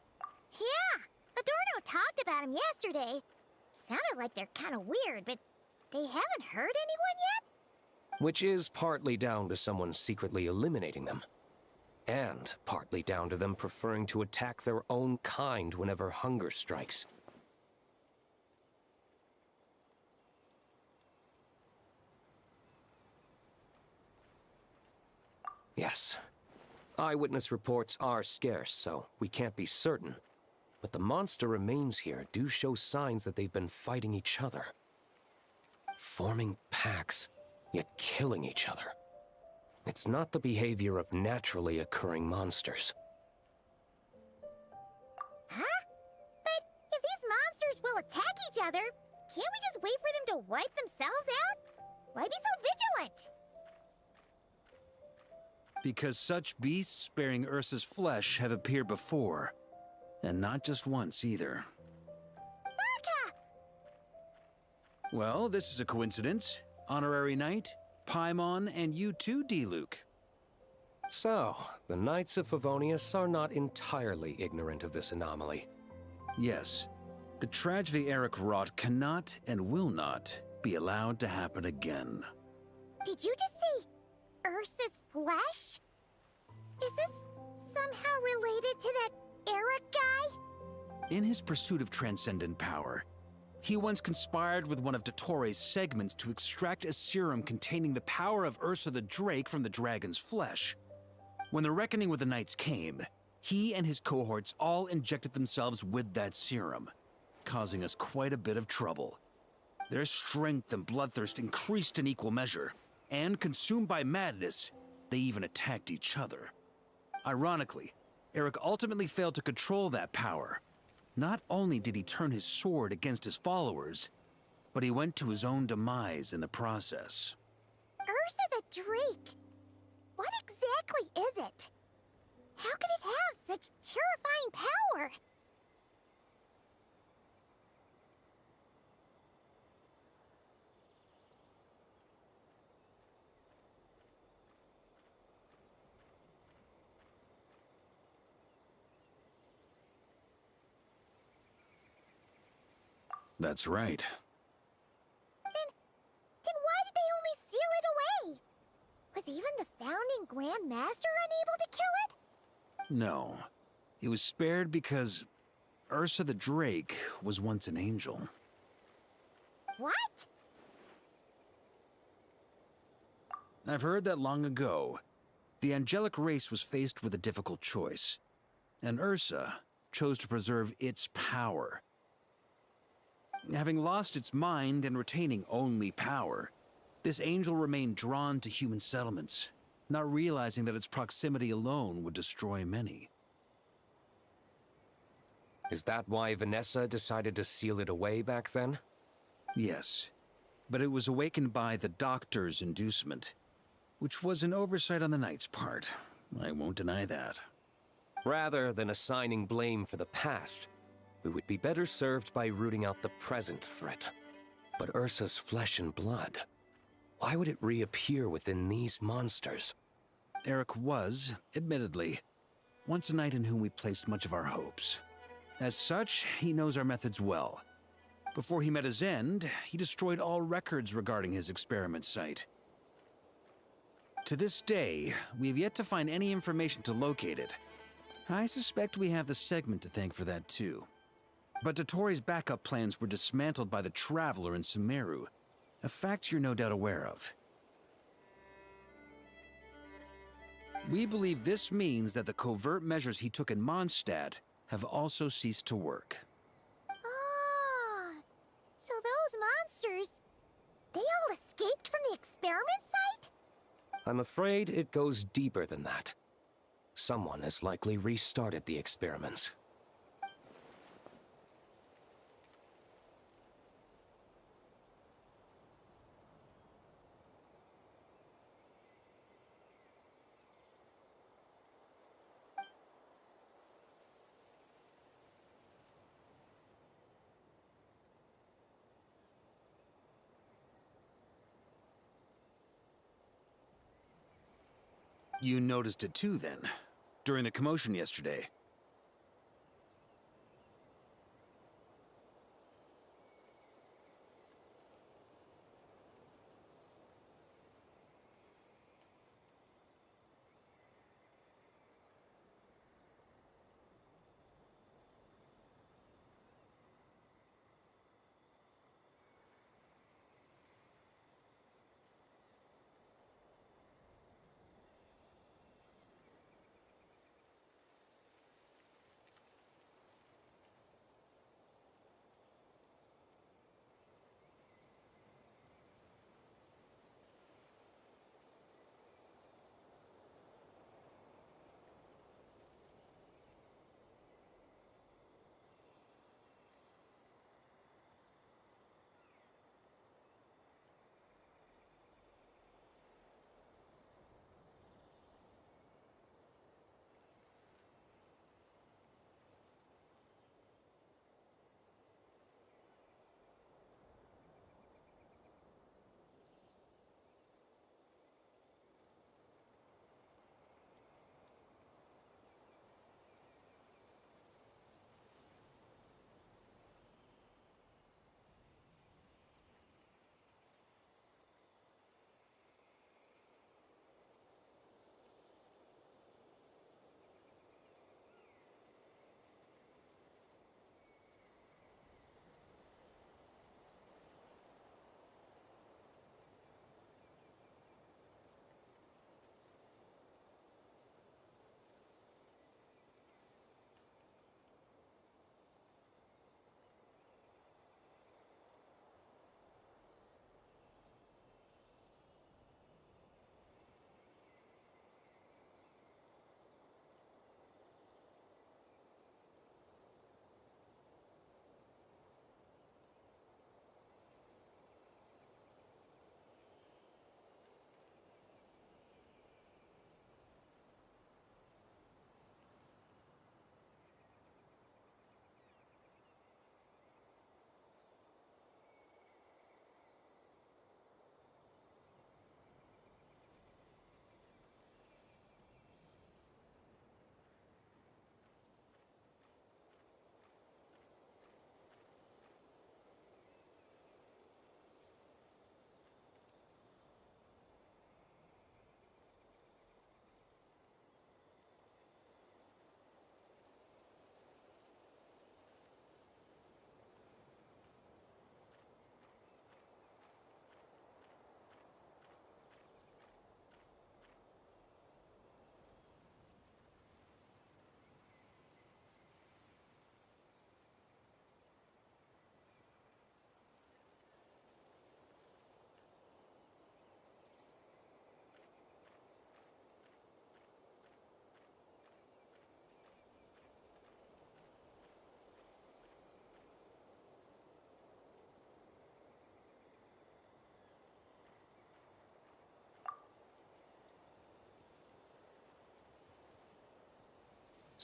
Yeah, Adorno talked about him yesterday. Sounded like they're kind of weird, but they haven't hurt anyone yet? Which is partly down to someone secretly eliminating them. And partly down to them preferring to attack their own kind whenever hunger strikes. Yes. Eyewitness reports are scarce, so we can't be certain. But the monster remains here do show signs that they've been fighting each other. Forming packs, yet killing each other. It's not the behavior of naturally occurring monsters. Huh? But if these monsters will attack each other, can't we just wait for them to wipe themselves out? Why be so vigilant? Because such beasts bearing Ursa's flesh have appeared before. And not just once, either. Vodka! Well, this is a coincidence. Honorary Knight, Paimon, and you too, D-Luke. So, the Knights of Favonius are not entirely ignorant of this anomaly. Yes. The tragedy Eric wrought cannot and will not be allowed to happen again. Did you just say Ursa's flesh? Is this somehow related to that Eric guy? In his pursuit of transcendent power, he once conspired with one of Dottores' segments to extract a serum containing the power of Ursa the Drake from the dragon's flesh. When the reckoning with the Knights came, he and his cohorts all injected themselves with that serum, causing us quite a bit of trouble. Their strength and bloodthirst increased in equal measure, and consumed by madness, they even attacked each other. Ironically, Eric ultimately failed to control that power. Not only did he turn his sword against his followers, but he went to his own demise in the process. Ursa the Drake? What exactly is it? How could it have such terrifying power? That's right. Then why did they only seal it away? Was he even the founding Grand Master unable to kill it? No. It was spared because Ursa the Drake was once an angel. What? I've heard that long ago, the angelic race was faced with a difficult choice, and Ursa chose to preserve its power. Having lost its mind and retaining only power, this angel remained drawn to human settlements, not realizing that its proximity alone would destroy many. Is that why Vanessa decided to seal it away back then? Yes, but it was awakened by the Doctor's inducement, which was an oversight on the Knight's part. I won't deny that. Rather than assigning blame for the past, we would be better served by rooting out the present threat. But Ursa's flesh and blood, why would it reappear within these monsters? Eric was, admittedly, once a knight in whom we placed much of our hopes. As such, he knows our methods well. Before he met his end, he destroyed all records regarding his experiment site. To this day, we have yet to find any information to locate it. I suspect we have the segment to thank for that too. But Dotori's backup plans were dismantled by the Traveler in Sumeru, a fact you're no doubt aware of. We believe this means that the covert measures he took in Mondstadt have also ceased to work. Ah, so those monsters, they all escaped from the experiment site? I'm afraid it goes deeper than that. Someone has likely restarted the experiments. You noticed it too, then, during the commotion yesterday.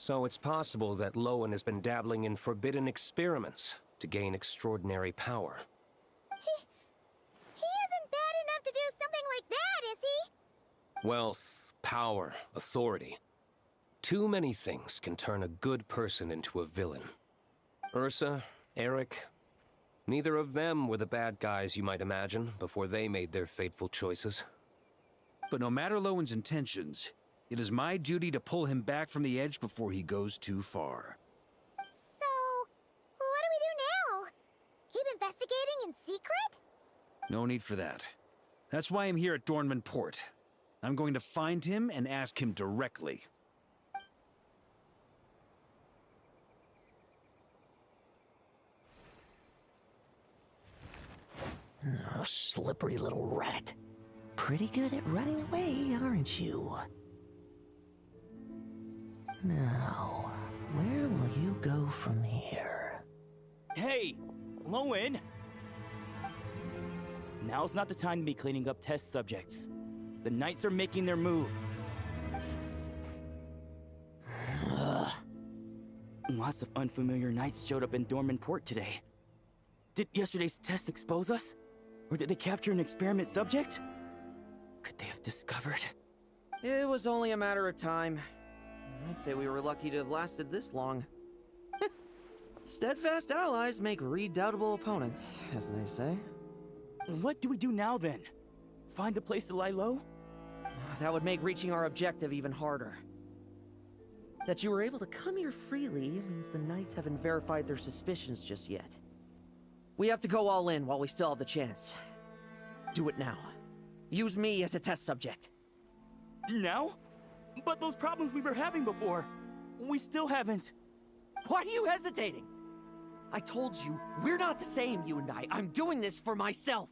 So it's possible that Lohen has been dabbling in forbidden experiments to gain extraordinary power. He isn't bad enough to do something like that, is he? Wealth, power, authority. Too many things can turn a good person into a villain. Ursa, Eric, neither of them were the bad guys you might imagine before they made their fateful choices. But no matter Lowen's intentions, it is my duty to pull him back from the edge before he goes too far. So, what do we do now? Keep investigating in secret? No need for that. That's why I'm here at Dornman Port. I'm going to find him and ask him directly. Oh, slippery little rat. Pretty good at running away, aren't you? Now, where will you go from here? Hey, Lohen! Now's not the time to be cleaning up test subjects. The Knights are making their move. Ugh. Lots of unfamiliar Knights showed up in Dorman Port today. Did yesterday's test expose us? Or did they capture an experiment subject? Could they have discovered? It was only a matter of time. I'd say we were lucky to have lasted this long. Steadfast allies make redoubtable opponents, as they say. What do we do now, then? Find a place to lie low? That would make reaching our objective even harder. That you were able to come here freely means the Knights haven't verified their suspicions just yet. We have to go all in while we still have the chance. Do it now. Use me as a test subject. Now? But those problems we were having before, we still haven't. Why are you hesitating? I told you, we're not the same, you and I. I'm doing this for myself.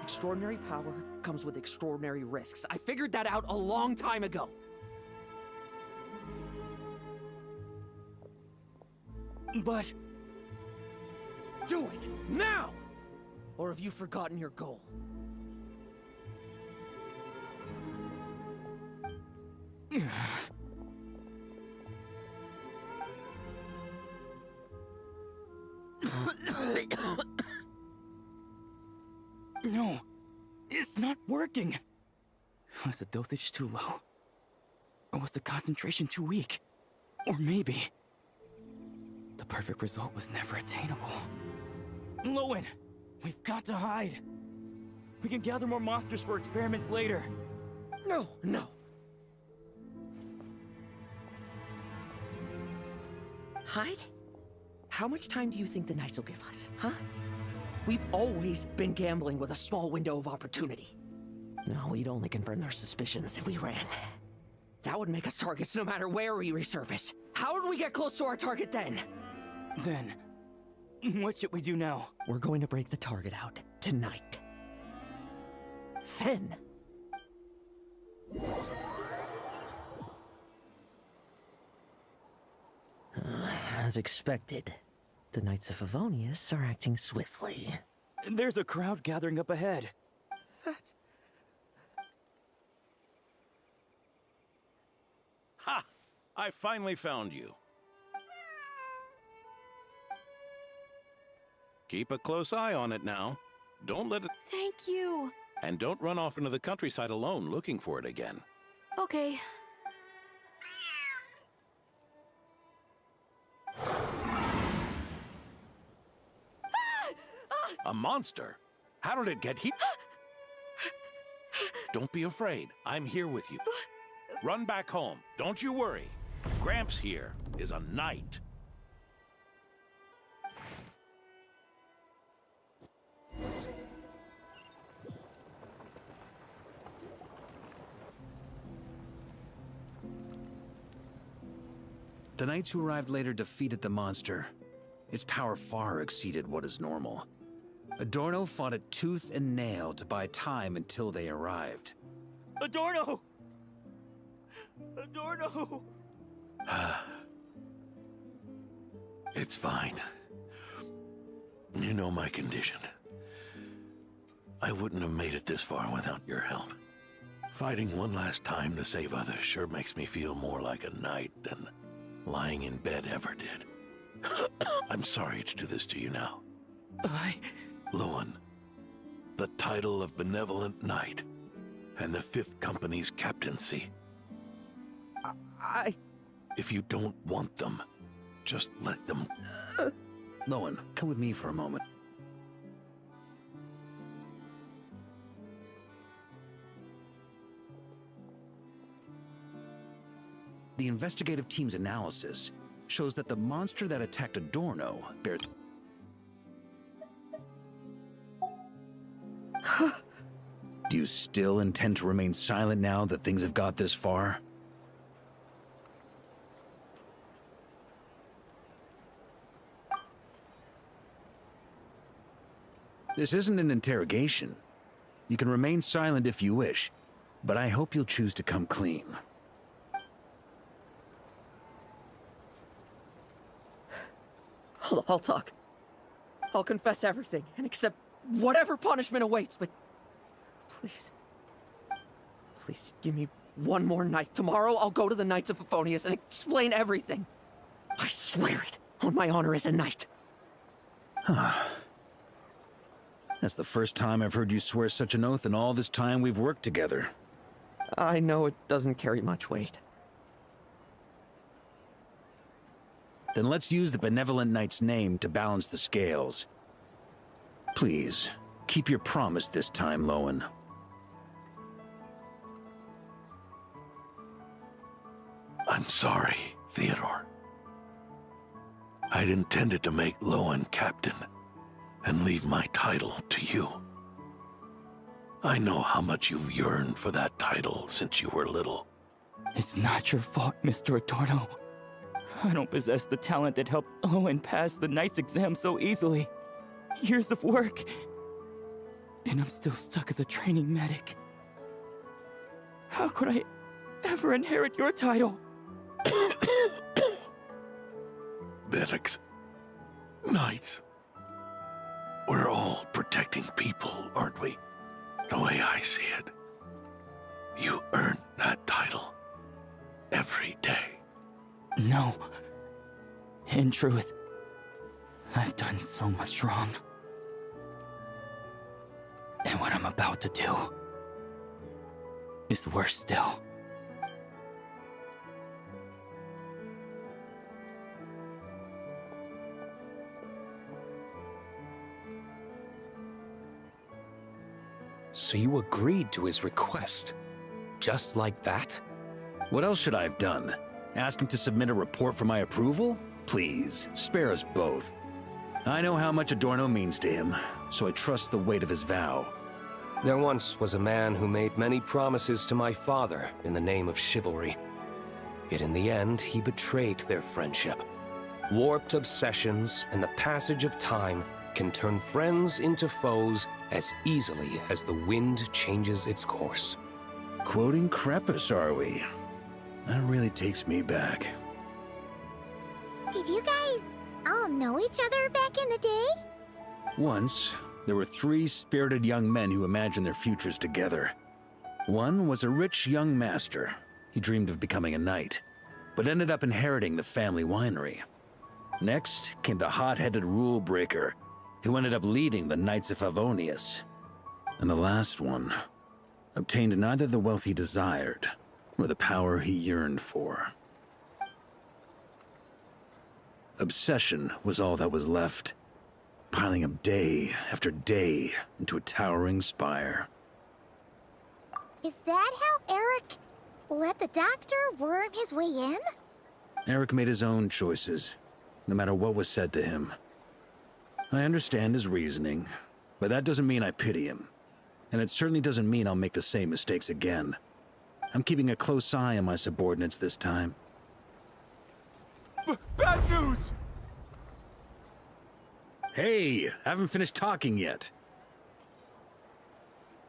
Extraordinary power comes with extraordinary risks. I figured that out a long time ago. But... do it, now! Or have you forgotten your goal? No, it's not working. Was the dosage too low? Or was the concentration too weak? Or maybe... the perfect result was never attainable. Lohen, we've got to hide. We can gather more monsters for experiments later. No, no. Hide? How much time do you think the Knights will give us, huh? We've always been gambling with a small window of opportunity. No, we'd only confirm their suspicions if we ran. That would make us targets no matter where we resurface. How would we get close to our target then? Then, what should we do now? We're going to break the target out tonight. Then... as expected, the Knights of Favonius are acting swiftly. There's a crowd gathering up ahead. That's... Ha! I finally found you. Keep a close eye on it now. Don't let it... Thank you. And don't run off into the countryside alone looking for it again. Okay. A monster? How did it get here? Don't be afraid. I'm here with you. Run back home. Don't you worry. Gramps here is a knight. The knights who arrived later defeated the monster. Its power far exceeded what is normal. Adorno fought it tooth and nail to buy time until they arrived. Adorno! Adorno! It's fine. You know my condition. I wouldn't have made it this far without your help. Fighting one last time to save others sure makes me feel more like a knight than lying in bed ever did. I'm sorry to do this to you now. Lohen, the title of Benevolent Knight and the 5th Company's captaincy. If you don't want them, just let them... Lohen, come with me for a moment. The investigative team's analysis shows that the monster that attacked Adorno bears... Do you still intend to remain silent now that things have got this far? This isn't an interrogation. You can remain silent if you wish, but I hope you'll choose to come clean. I'll talk. I'll confess everything and accept whatever punishment awaits, but please, please give me one more night. Tomorrow I'll go to the Knights of Favonius and explain everything. I swear it on my honor as a knight. That's the first time I've heard you swear such an oath in all this time we've worked together. I know it doesn't carry much weight. Then let's use the Benevolent Knight's name to balance the scales. Please, keep your promise this time, Lohen. I'm sorry, Theodore. I'd intended to make Lohen captain and leave my title to you. I know how much you've yearned for that title since you were little. It's not your fault, Mr. Adorno. I don't possess the talent that helped Lohen pass the Knight's exam so easily. Years of work, and I'm still stuck as a training medic. How could I ever inherit your title? Medics, knights, we're all protecting people, aren't we? The way I see it, you earn that title every day. No. In truth, I've done so much wrong. And what I'm about to do is worse still. So you agreed to his request? Just like that? What else should I have done? Ask him to submit a report for my approval? Please, spare us both. I know how much Adorno means to him, so I trust the weight of his vow. There once was a man who made many promises to my father in the name of chivalry. Yet in the end, he betrayed their friendship. Warped obsessions and the passage of time can turn friends into foes as easily as the wind changes its course. Quoting Crepus, are we? That really takes me back. Did you guys all know each other back in the day? Once, there were 3 spirited young men who imagined their futures together. One was a rich young master. He dreamed of becoming a knight, but ended up inheriting the family winery. Next came the hot-headed rule breaker, who ended up leading the Knights of Favonius. And the last one obtained neither the wealth he desired, nor the power he yearned for. Obsession was all that was left, piling up day after day into a towering spire. Is that how Eric let the doctor worm his way in? Eric made his own choices, no matter what was said to him. I understand his reasoning, but that doesn't mean I pity him. And it certainly doesn't mean I'll make the same mistakes again. I'm keeping a close eye on my subordinates this time. Bad news! Hey, haven't finished talking yet.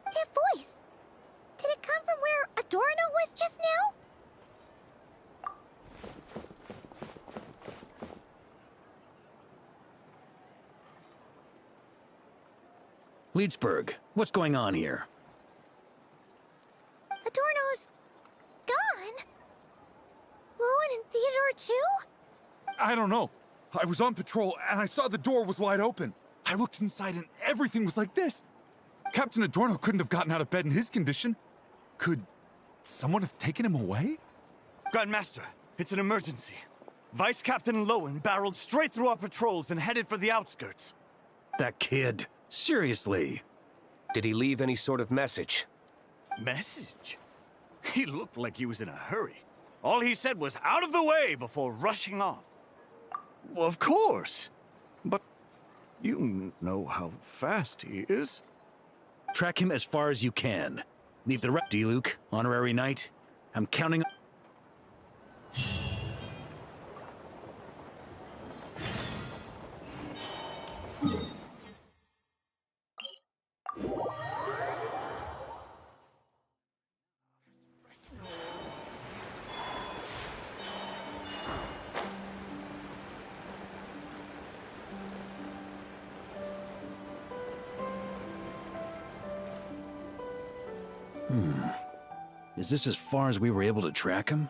That voice! Did it come from where Adorno was just now? Leedsburg, what's going on here? Adorno there too? I don't know. I was on patrol and I saw the door was wide open. I looked inside and everything was like this. Captain Adorno couldn't have gotten out of bed in his condition. Could someone have taken him away? Grandmaster, it's an emergency. Vice Captain Lohen barreled straight through our patrols and headed for the outskirts. That kid. Seriously. Did he leave any sort of message? Message? He looked like he was in a hurry. All he said was out of the way before rushing off. Well, of course. But you know how fast he is. Track him as far as you can. Leave the rest. D-Luke, honorary knight. I'm counting. Is this as far as we were able to track him?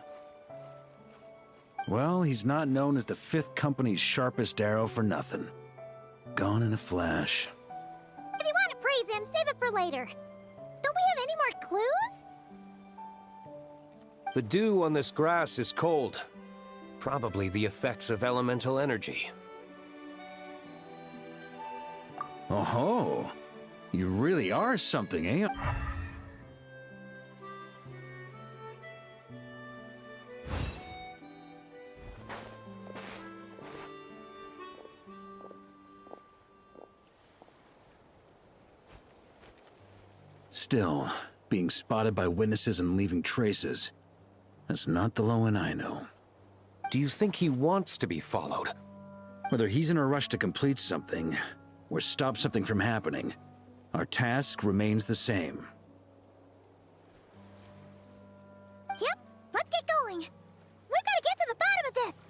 Well, he's not known as the 5th Company's sharpest arrow for nothing. Gone in a flash. If you want to praise him, save it for later. Don't we have any more clues? The dew on this grass is cold. Probably the effects of elemental energy. Oh-ho! You really are something, eh? Still, being spotted by witnesses and leaving traces, that's not the Lohen I know. Do you think he wants to be followed? Whether he's in a rush to complete something, or stop something from happening, our task remains the same. Yep, let's get going. We've got to get to the bottom of this.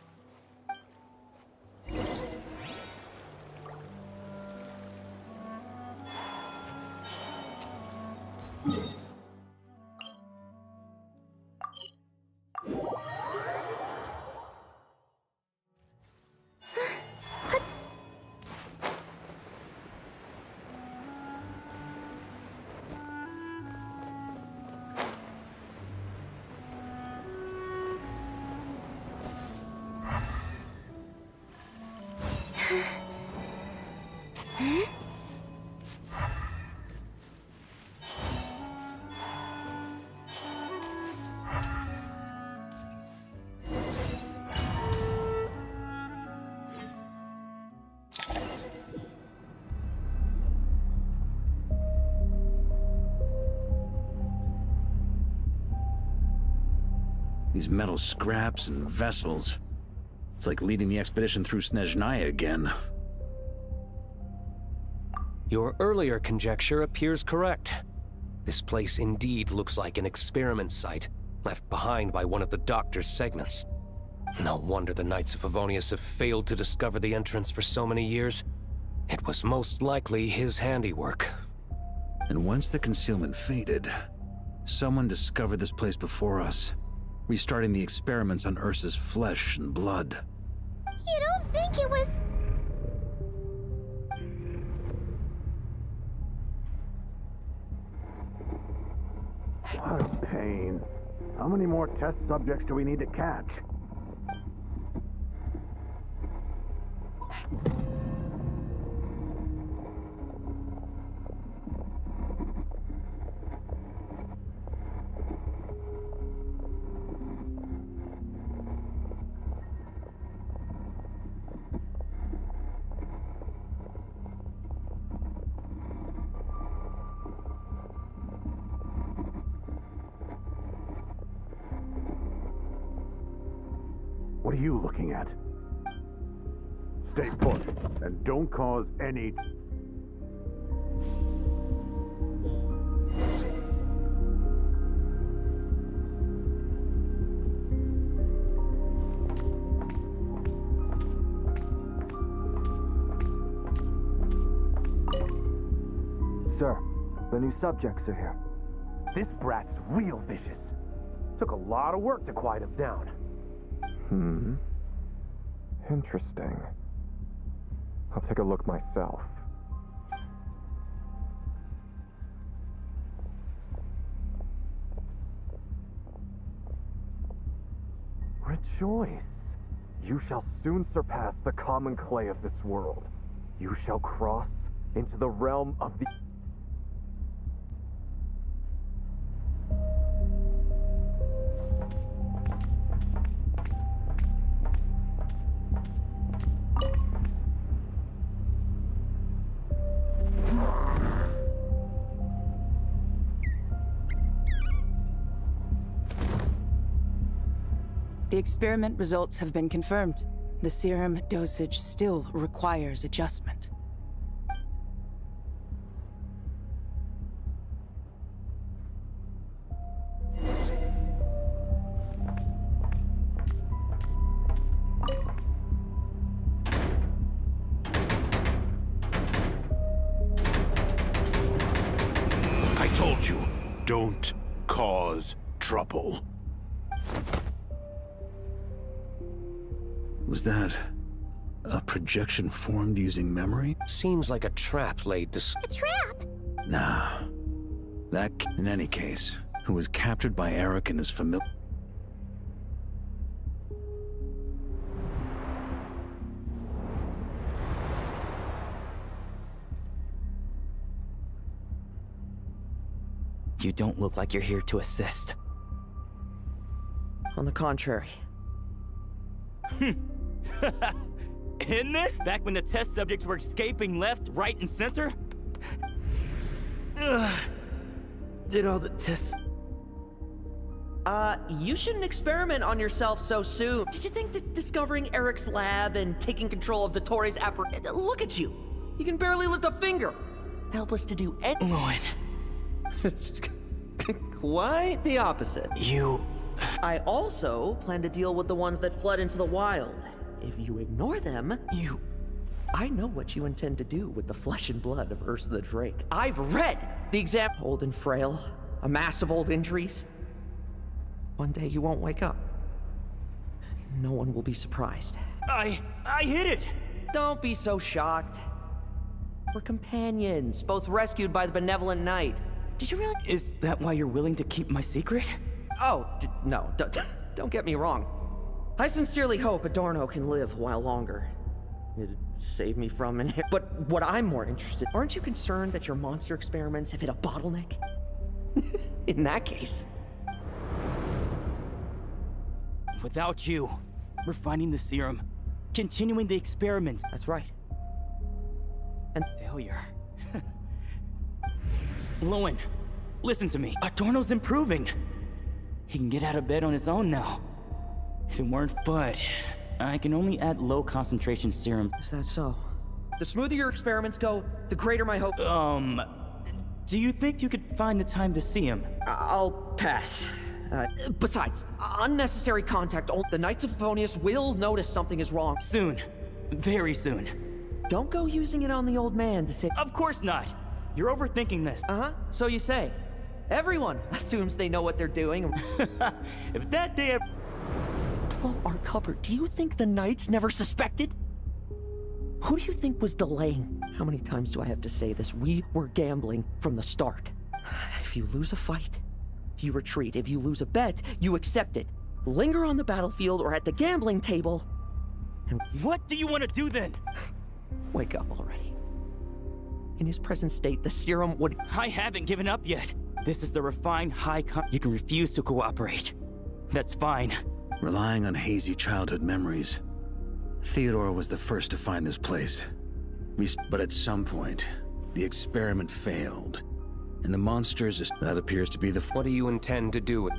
These metal scraps and vessels. It's like leading the expedition through Snezhnaya again. Your earlier conjecture appears correct. This place indeed looks like an experiment site, left behind by one of the Doctor's segments. No wonder the Knights of Favonius have failed to discover the entrance for so many years. It was most likely his handiwork. And once the concealment faded, someone discovered this place before us, restarting the experiments on Ursa's flesh and blood. You don't think it was... What a pain. How many more test subjects do we need to catch? What are you looking at? Stay put, and don't cause any... Sir, the new subjects are here. This brat's real vicious. Took a lot of work to quiet him down. Interesting. I'll take a look myself. Rejoice! You shall soon surpass the common clay of this world. You shall cross into the realm of the... The experiment results have been confirmed. The serum dosage still requires adjustment. I told you, don't cause trouble. Was that a projection formed using memory? Seems like a trap laid to... A trap? Nah. In any case, who was captured by Eric and his familiar... You don't look like you're here to assist. On the contrary. In this? Back when the test subjects were escaping left, right, and center? Did all the tests... You shouldn't experiment on yourself so soon. Did you think that discovering Eric's lab and taking control of Dottoro's Look at you! You can barely lift a finger! Helpless to do any- Lohen. Quite the opposite. You... I also plan to deal with the ones that fled into the wild. If you ignore them... I know what you intend to do with the flesh and blood of Ursa the Drake. I've read the example. Old and frail, a mass of old injuries. One day you won't wake up. No one will be surprised. I hit it! Don't be so shocked. We're companions, both rescued by the benevolent knight. Did you really— Is that why you're willing to keep my secret? Oh, no, don't get me wrong. I sincerely hope Adorno can live while longer. It'd save me from But what I'm more interested— Aren't you concerned that your monster experiments have hit a bottleneck? In that case... Without you, we're finding the serum, continuing the experiments. That's right. And failure. Lohen, listen to me. Adorno's improving. He can get out of bed on his own now. If it weren't, but I can only add low concentration serum. Is that so? The smoother your experiments go, the greater my hope. Do you think you could find the time to see him? I'll pass. Besides, unnecessary contact. The Knights of Favonius will notice something is wrong. Soon. Very soon. Don't go using it on the old man to say— Of course not. You're overthinking this. So you say. Everyone assumes they know what they're doing. If that day blow our cover, do you think the Knights never suspected? Who do you think was delaying? How many times do I have to say this? We were gambling from the start. If you lose a fight, you retreat. If you lose a bet, you accept it. Linger on the battlefield or at the gambling table. And what do you want to do then? Wake up already. In his present state, the serum would— I haven't given up yet. This is the refined You can refuse to cooperate. That's fine. Relying on hazy childhood memories, Theodore was the first to find this place. But at some point, the experiment failed. And the monsters— That appears to be the— What do you intend to do with—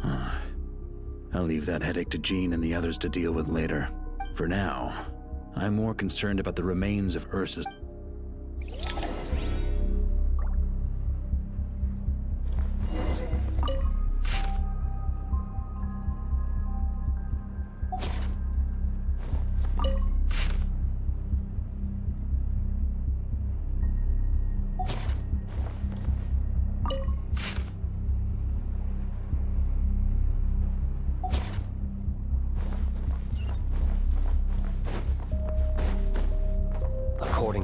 I'll leave that headache to Jean and the others to deal with later. For now, I'm more concerned about the remains of Ursa's—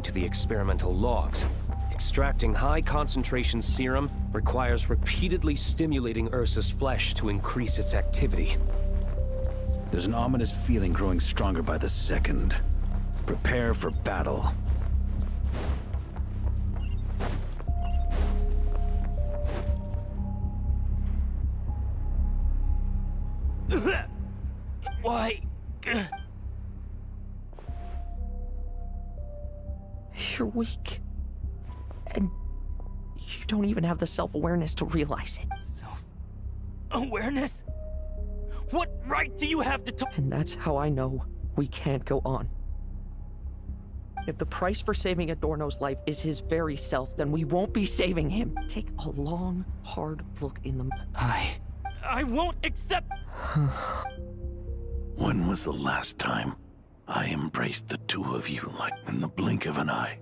according to the experimental logs. Extracting high-concentration serum requires repeatedly stimulating Ursa's flesh to increase its activity. There's an ominous feeling growing stronger by the second. Prepare for battle. Why? You're weak. And you don't even have the self-awareness to realize it. Awareness? What right do you have to talk? And that's how I know we can't go on. If the price for saving Adorno's life is his very self, then we won't be saving him. Take a long, hard look in the... I won't accept... When was the last time I embraced the two of you like in the blink of an eye?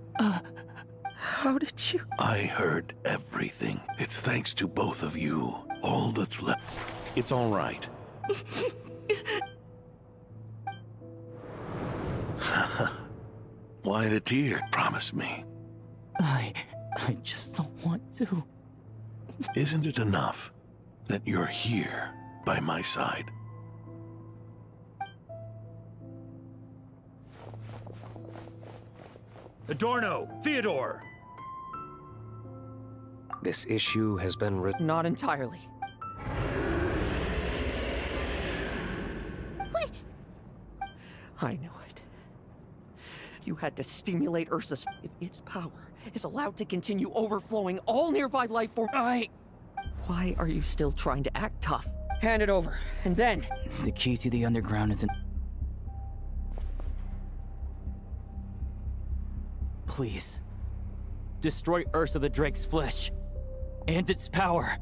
How did you... I heard everything. It's thanks to both of you. All that's left... It's all right. Why the tear? Promise me. I just don't want to. Isn't it enough that you're here by my side? Adorno! Theodore! This issue has been written... Not entirely. What? I knew it. You had to stimulate Ursa's... If its power is allowed to continue overflowing all nearby life forms... Why are you still trying to act tough? Hand it over, and then... The key to the underground isn't... Please. Destroy Ursa the Drake's flesh. And its power.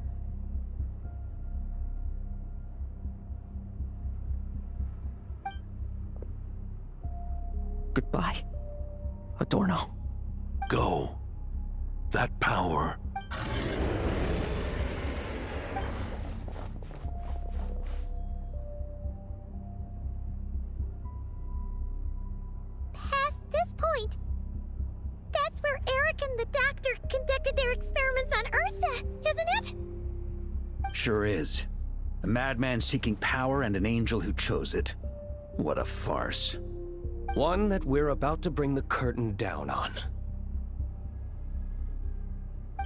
Goodbye, Adorno. Go. That power... Past this point, that's where Eric and the doctor conducted their experiments on Ursa, isn't it? Sure is. A madman seeking power and an angel who chose it. What a farce. One that we're about to bring the curtain down on.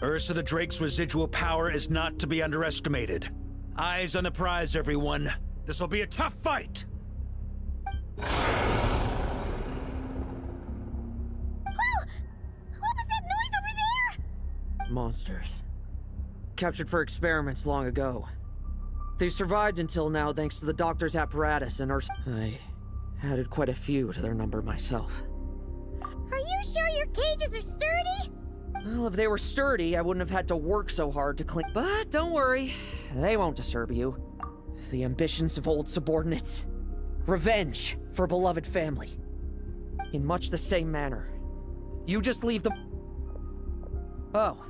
Ursa the Drake's residual power is not to be underestimated. Eyes on the prize, everyone. This will be a tough fight! What was that noise over there? Monsters. Captured for experiments long ago. They survived until now thanks to the doctor's apparatus and Ursa. I added quite a few to their number myself. Are you sure your cages are sturdy? Well, if they were sturdy, I wouldn't have had to work so hard to clean. But don't worry, they won't disturb you. The ambitions of old subordinates. Revenge for beloved family. In much the same manner. You just leave them. Oh.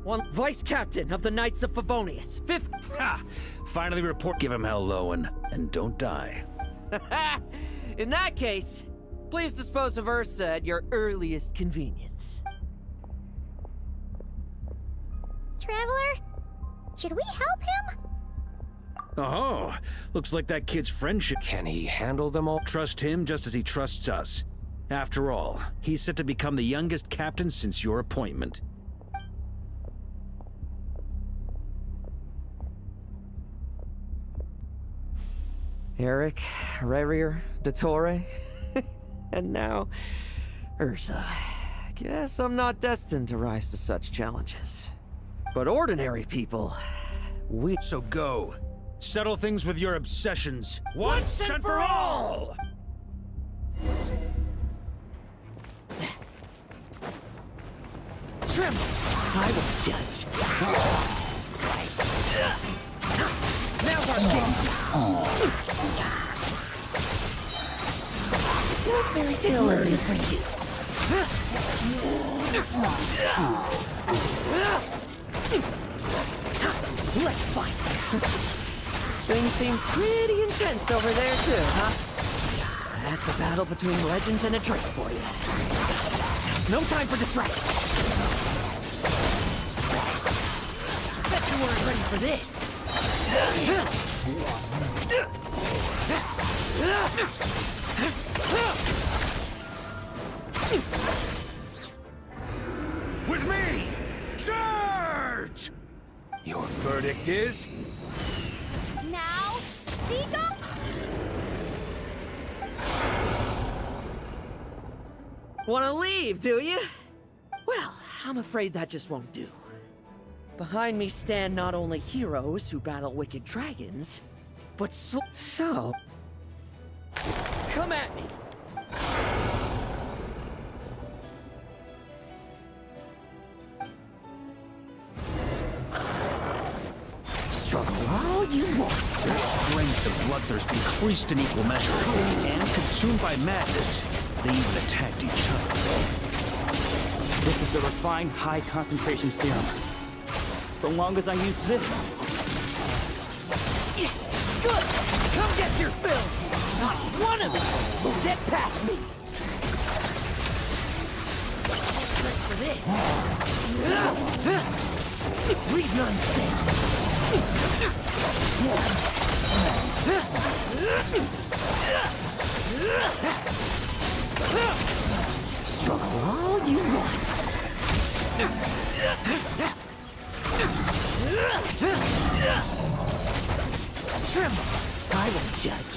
One vice captain of the Knights of Favonius. 5th. Ha! Finally report. Give him hell, Lohen, and don't die. In that case, please dispose of Ursa at your earliest convenience. Traveler, should we help him? Oh, looks like that kid's friendship. Can he handle them all? Trust him just as he trusts us. After all, he's set to become the youngest captain since your appointment. Eric, Revier, Dottore, and now Ursa. Guess I'm not destined to rise to such challenges. But ordinary people, we... So go. Settle things with your obsessions. Once and for all! Tremble! I will judge. Now's our chance. No fairy tale early for you. Let's fight. Things seem pretty intense over there too, huh? That's a battle between legends and a Drake for you. There's no time for distraction. Bet you weren't ready for this. With me! Charge! Your verdict is? Now, VII? Wanna leave, do you? Well, I'm afraid that just won't do. Behind me stand not only heroes who battle wicked dragons, but so... Come at me! Struggle all you want. Their strength and bloodthirst increased in equal measure, and consumed by madness, they even attacked each other. This is the refined high-concentration serum. So long as I use this. Yes! Good! Come get your fill! Not one of them will get past me! Ready for this? Leave none standing! Struggle all you want. Tremble! I won't judge.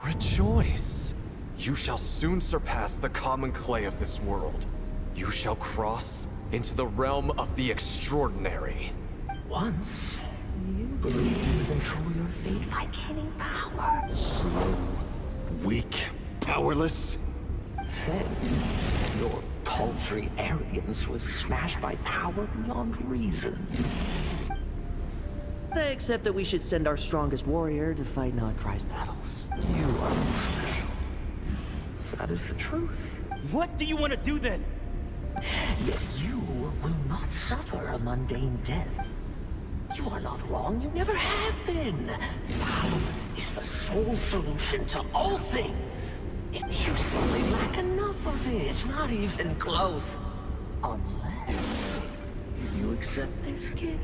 Rejoice! You shall soon surpass the common clay of this world. You shall cross into the realm of the extraordinary. Once, you believed you could control your fate by killing power. Slow, weak, powerless. Then, your paltry arrogance was smashed by power beyond reason. Except that we should send our strongest warrior to fight Nodcry's battles. You are special. That is the truth. What do you want to do then? Yet you will not suffer a mundane death. You are not wrong, you never have been. Power is the sole solution to all things. You simply lack enough of it, not even close. Unless you accept this gift.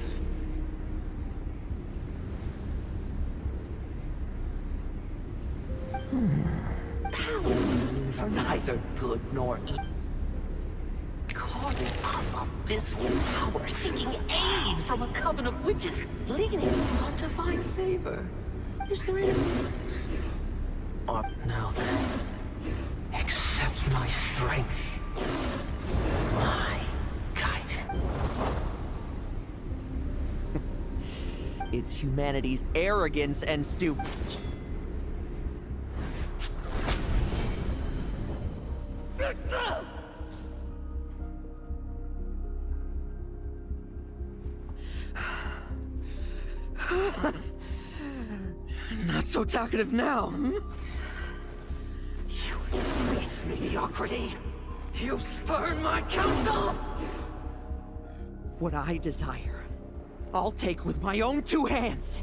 Power means are neither good nor evil. Carving up abysmal power, seeking aid from a coven of witches, leaning on to find favor. Is there any difference? Now then, accept my strength, my guidance. It's humanity's arrogance and stupid. Not so talkative now, hmm? You embrace mediocrity. You spurn my counsel. What I desire, I'll take with my own two hands.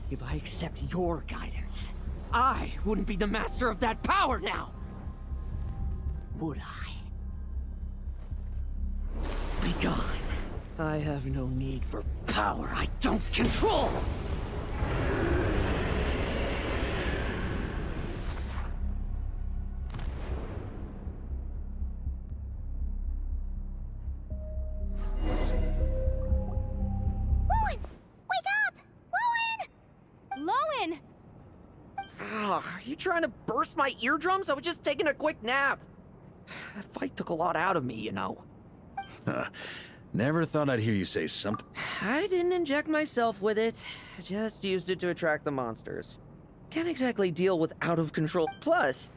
If I accept your guidance, I wouldn't be the master of that power now. Would I? Be gone. I have no need for power I don't control. Lohen! Wake up! Lohen! Lohen! Are you trying to burst my eardrums? I was just taking a quick nap. That fight took a lot out of me, you know. Never thought I'd hear you say something. I didn't inject myself with it. I just used it to attract the monsters. Can't exactly deal with out of control. Plus,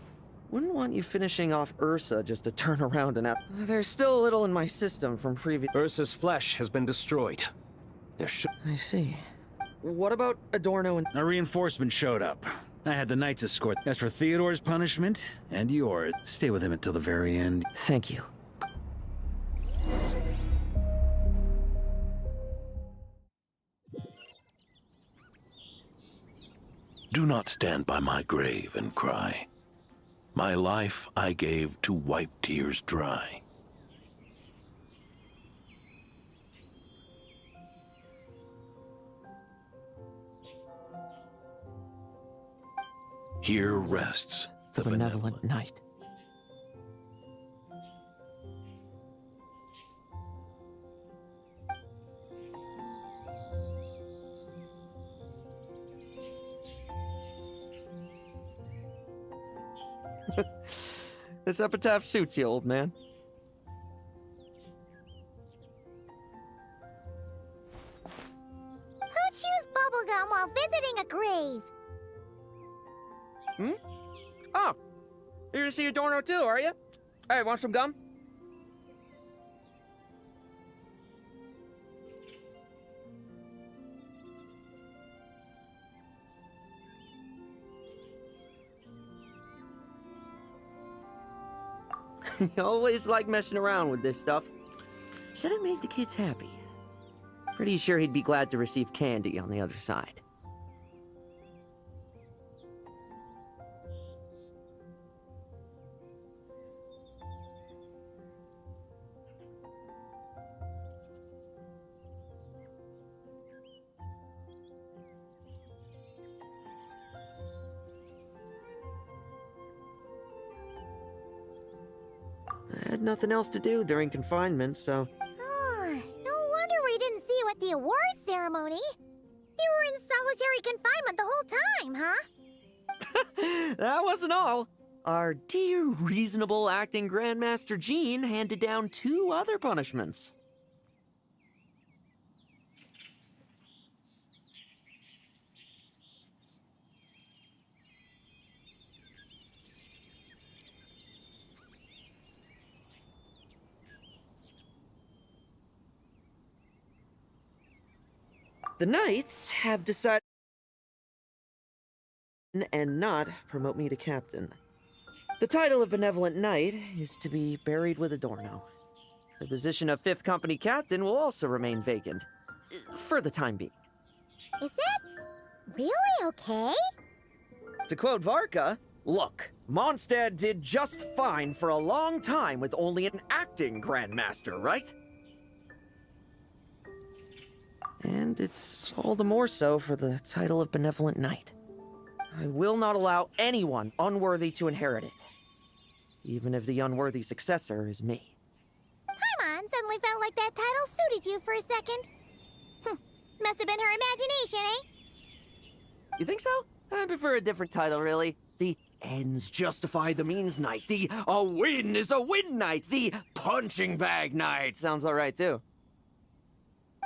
wouldn't want you finishing off Ursa just to turn around and out. There's still a little in my system from previous. Ursa's flesh has been destroyed. There should. I see. What about Adorno and. A reinforcement showed up. I had the Knights escort. As for Theodore's punishment, and yours, stay with him until the very end. Thank you. Do not stand by my grave and cry. My life I gave to wipe tears dry. Here rests the benevolent knight. This epitaph suits you, old man. Who chews bubblegum while visiting a grave? Oh, you're here to see Adorno too, are you? Hey, want some gum? You always like messing around with this stuff. Said it made the kids happy. Pretty sure he'd be glad to receive candy on the other side. I had nothing else to do during confinement, so... Oh, no wonder we didn't see you at the award ceremony. You were in solitary confinement the whole time, huh? That wasn't all. Our dear, reasonable acting Grandmaster Jean handed down 2 other punishments. The Knights have decided and not promote me to captain. The title of Benevolent Knight is to be buried with Adorno. The position of 5th Company Captain will also remain vacant, for the time being. Is that really okay? To quote Varka, look, Mondstadt did just fine for a long time with only an acting Grandmaster, right? And it's all the more so for the title of Benevolent Knight. I will not allow anyone unworthy to inherit it, even if the unworthy successor is me. Paimon suddenly felt like that title suited you for a second. Must have been her imagination, eh? You think so? I prefer a different title, really. The ends justify the means knight. The a win is a win knight. The punching bag knight. Sounds alright, too.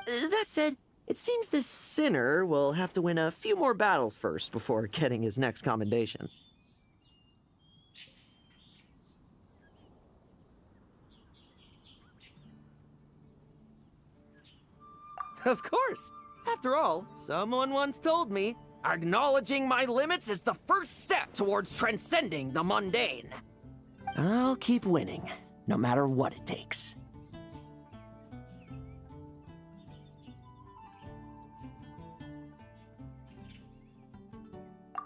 That said, it seems this sinner will have to win a few more battles first before getting his next commendation. Of course! After all, someone once told me, acknowledging my limits is the first step towards transcending the mundane. I'll keep winning, no matter what it takes.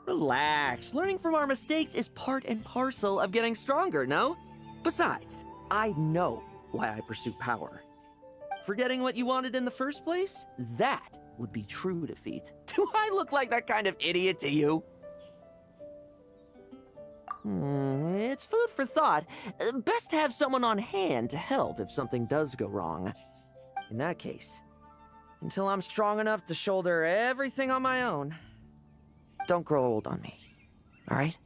Relax. Learning from our mistakes is part and parcel of getting stronger, no? Besides, I know why I pursue power. Forgetting what you wanted in the first place? That would be true defeat. Do I look like that kind of idiot to you? It's food for thought. Best to have someone on hand to help if something does go wrong. In that case, until I'm strong enough to shoulder everything on my own, don't grow old on me, all right?